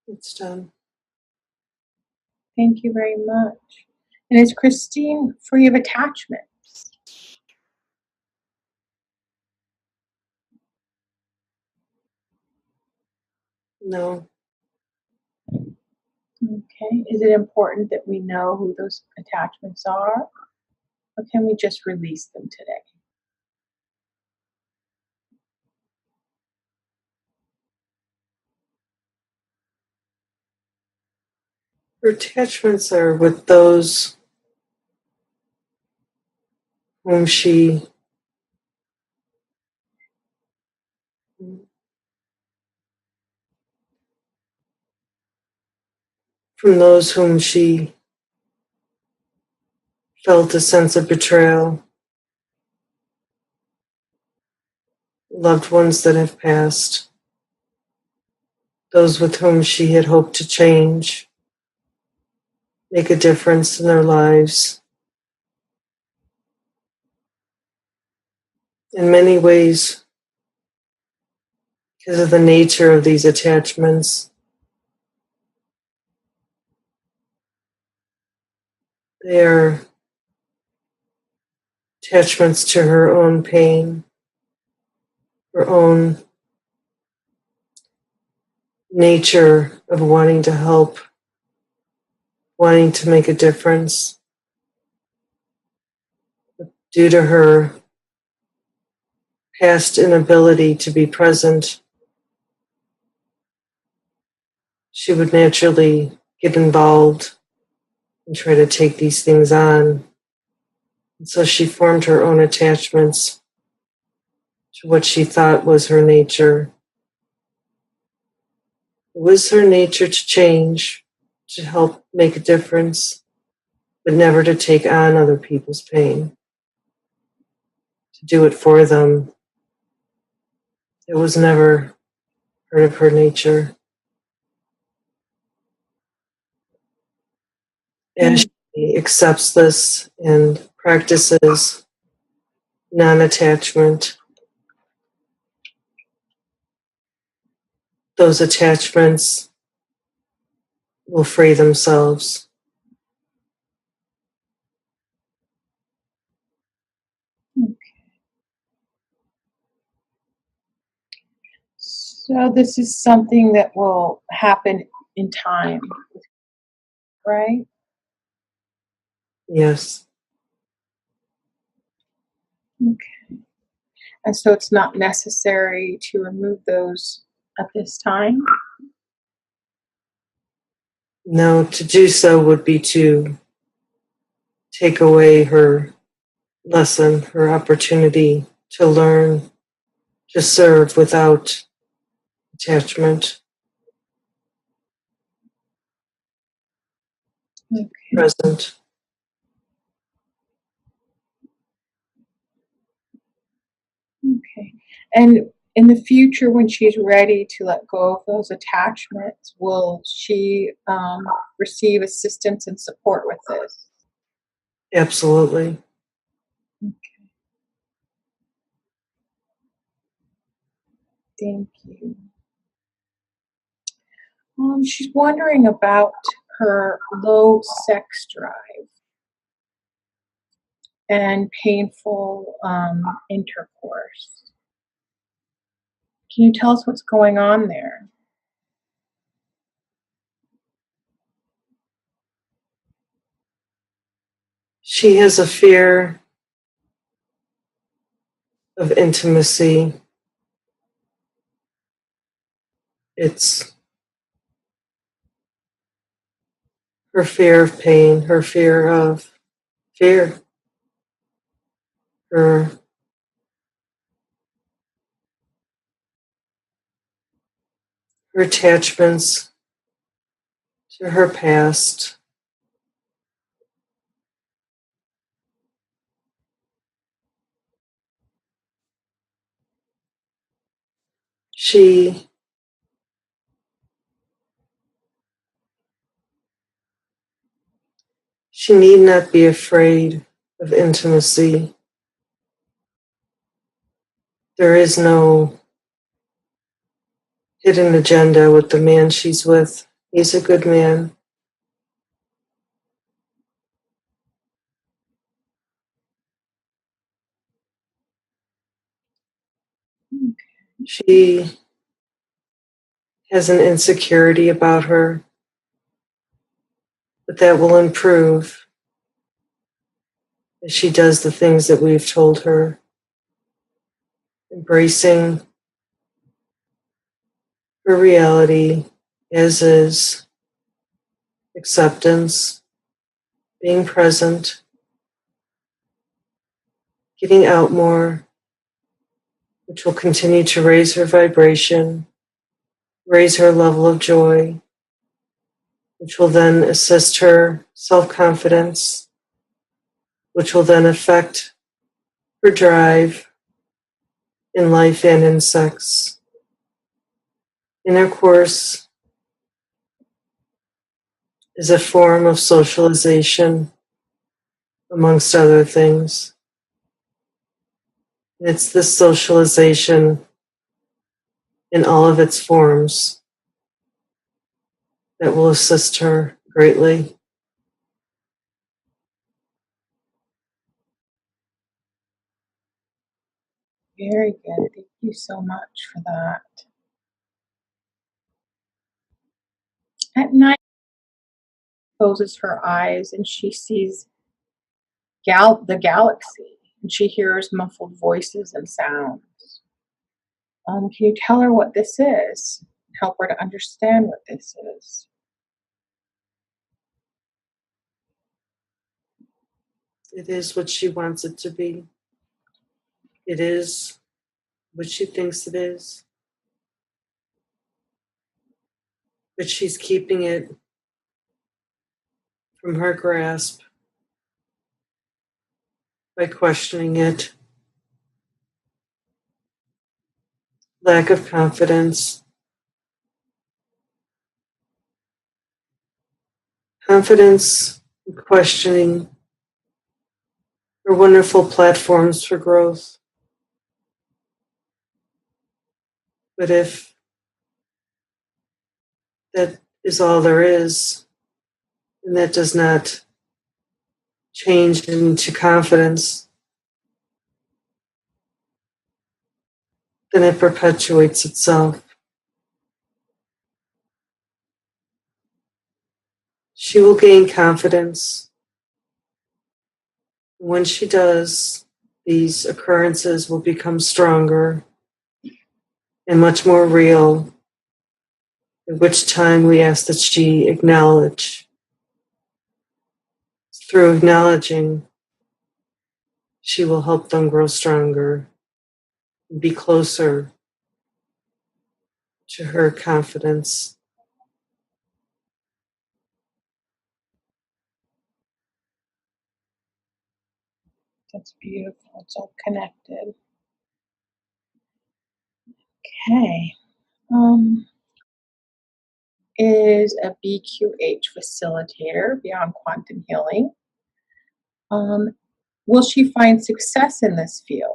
It's done. Thank you very much. And is Christine free of attachments? No. Okay. Is it important that we know who those attachments are? Or can we just release them today? Her attachments are with those whom from those whom she felt a sense of betrayal, loved ones that have passed, those with whom she had hoped to change, make a difference in their lives. In many ways, because of the nature of these attachments, they are attachments to her own pain, her own nature of wanting to help, wanting to make a difference. Due to her past inability to be present, she would naturally get involved and try to take these things on. And so she formed her own attachments to what she thought was her nature. It was her nature to change, to help make a difference, but never to take on other people's pain, to do it for them. It was never part of her nature. As she accepts this and practices non-attachment, those attachments will free themselves. Okay. So this is something that will happen in time, right? Yes. Okay. And so it's not necessary to remove those at this time? No, to do so would be to take away her lesson, her opportunity to learn, to serve without attachment, Okay. present. Okay. And in the future, when she's ready to let go of those attachments, will she receive assistance and support with this? Absolutely. Okay. Thank you. She's wondering about her low sex drive and painful intercourse. Can you tell us what's going on there? She has a fear of intimacy. It's her fear of pain, her fear of fear, her her attachments to her past. She need not be afraid of intimacy. There is no hidden agenda with the man she's with. He's a good man. She has an insecurity about her, but that will improve as she does the things that we've told her. Embracing her reality as is, acceptance, being present, getting out more, which will continue to raise her vibration, raise her level of joy, which will then assist her self-confidence, which will then affect her drive in life and in sex. Intercourse is a form of socialization, amongst other things. And it's this socialization in all of its forms that will assist her greatly. Very good. Thank you so much for that. At night, she closes her eyes and she sees the galaxy, and she hears muffled voices and sounds. Can you tell her what this is? Help her to understand what this is. It is what she wants it to be. It is what she thinks it is. But she's keeping it from her grasp by questioning it. Lack of confidence. Confidence and questioning are wonderful platforms for growth. But if that is all there is, and that does not change into confidence, then it perpetuates itself. She will gain confidence. When she does, these occurrences will become stronger and much more real, at which time we ask that she acknowledge. Through acknowledging, she will help them grow stronger and be closer to her confidence. That's beautiful. It's all connected. Okay. Is a BQH facilitator beyond quantum healing. Will she find success in this field?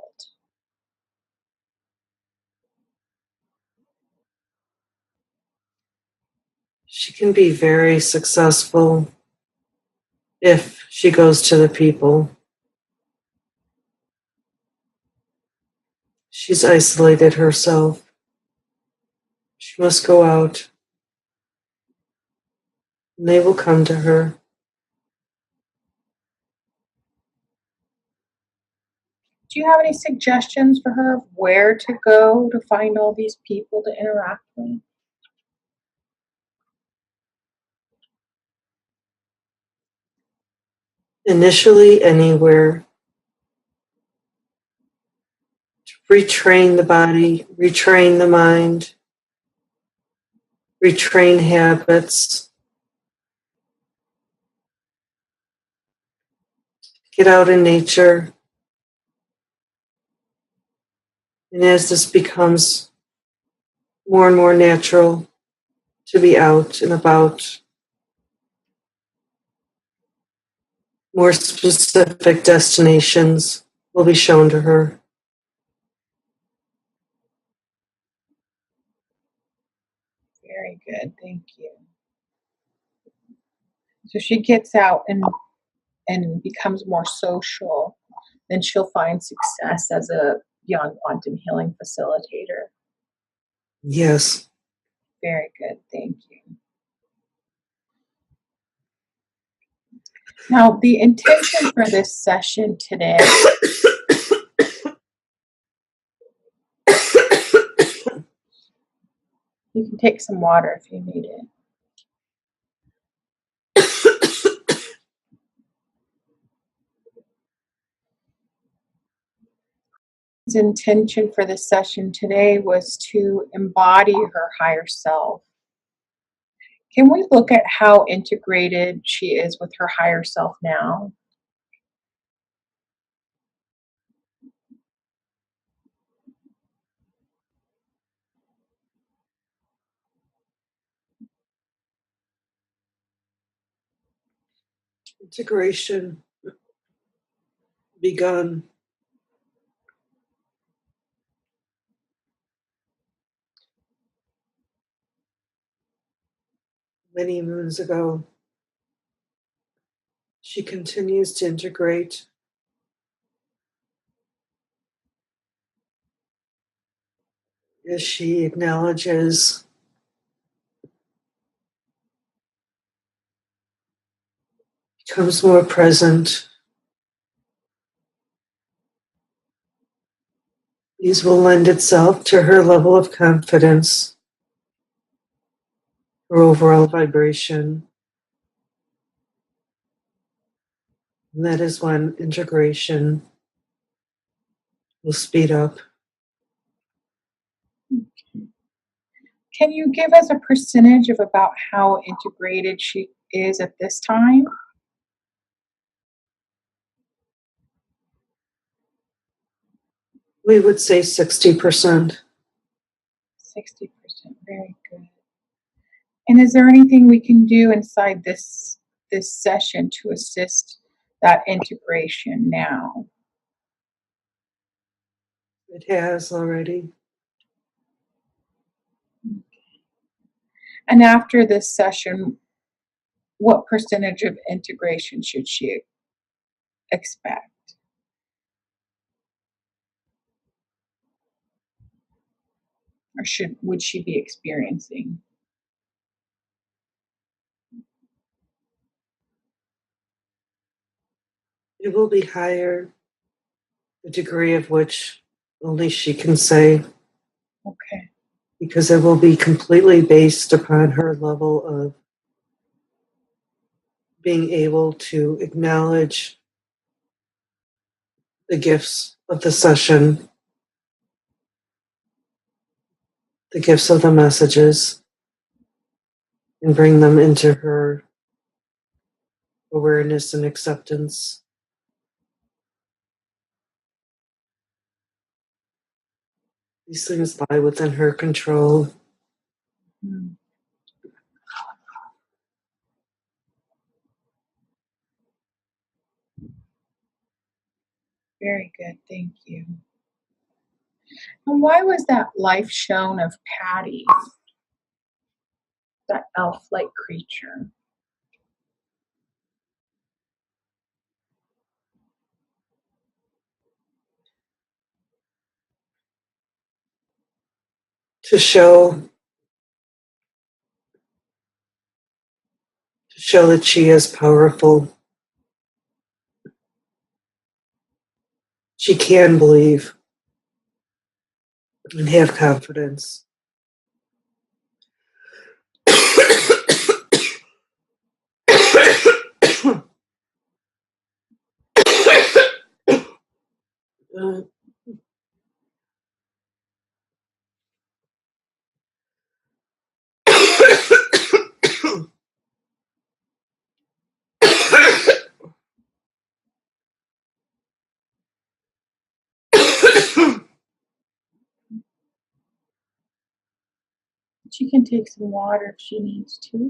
She can be very successful if she goes to the people. She's isolated herself. She must go out, and they will come to her. Do you have any suggestions for her of where to go to find all these people to interact with? Initially, anywhere. To retrain the body, retrain the mind, retrain habits, get out in nature. And as this becomes more and more natural to be out and about, more specific destinations will be shown to her. Very good, thank you. So she gets out and becomes more social, then she'll find success as a beyond quantum healing facilitator. Yes. Very good, thank you. Now, the intention for this session today, you can take some water if you need it. His intention for this session today was to embody her higher self. Can we look at how integrated she is with her higher self now? Integration begun. Many moons ago. She continues to integrate as she acknowledges becomes more present. These will lend itself to her level of confidence, her overall vibration. And that is when integration will speed up. Can you give us a percentage of about how integrated she is at this time? We would say 60%. 60%, very good. And is there anything we can do inside this session to assist that integration now? It has already. And after this session, what percentage of integration should she expect? Or would she be experiencing? It will be higher, the degree of which only she can say. Okay. Because it will be completely based upon her level of being able to acknowledge the gifts of the session, the gifts of the messages, and bring them into her awareness and acceptance. These things lie within her control. Hmm. Very good, thank you. And why was that life shown of Patty, that elf-like creature? To show that she is powerful. She can believe and have confidence. She can take some water if she needs to.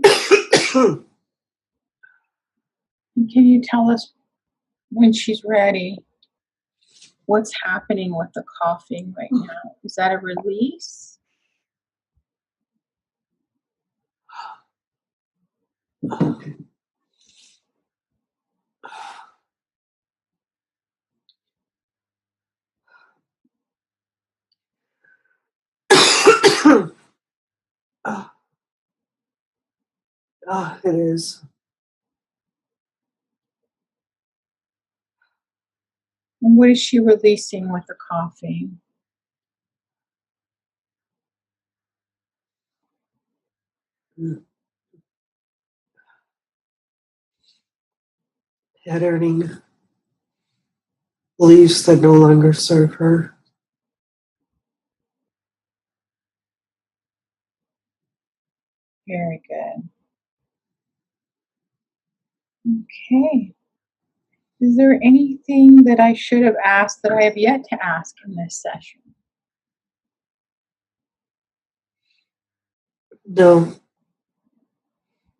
And can you tell us when she's ready what's happening with the coughing right now? Is that a release? It is. And what is she releasing with the coughing? Patterning beliefs that no longer serve her. Very good. Okay. Is there anything that I should have asked that I have yet to ask in this session? No.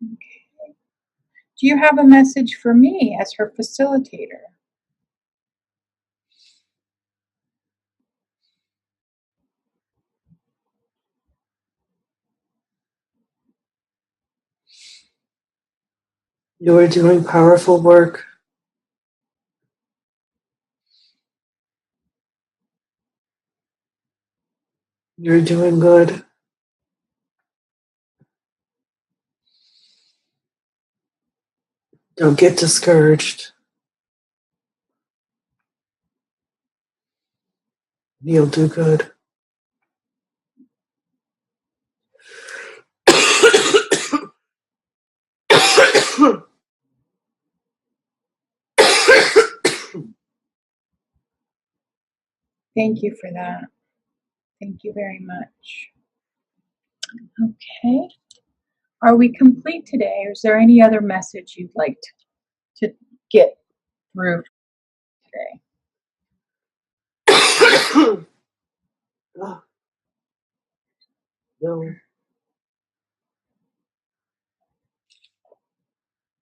Okay. Do you have a message for me as her facilitator? You are doing powerful work. You're doing good. Don't get discouraged. You'll do good. Thank you for that. Thank you very much. Okay. Are we complete today, or is there any other message you'd like to get through today? No.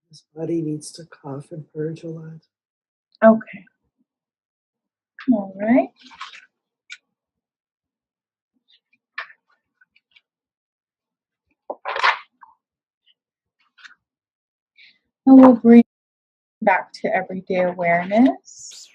His body needs to cough and purge a lot. Okay. All right. And we'll bring back to everyday awareness.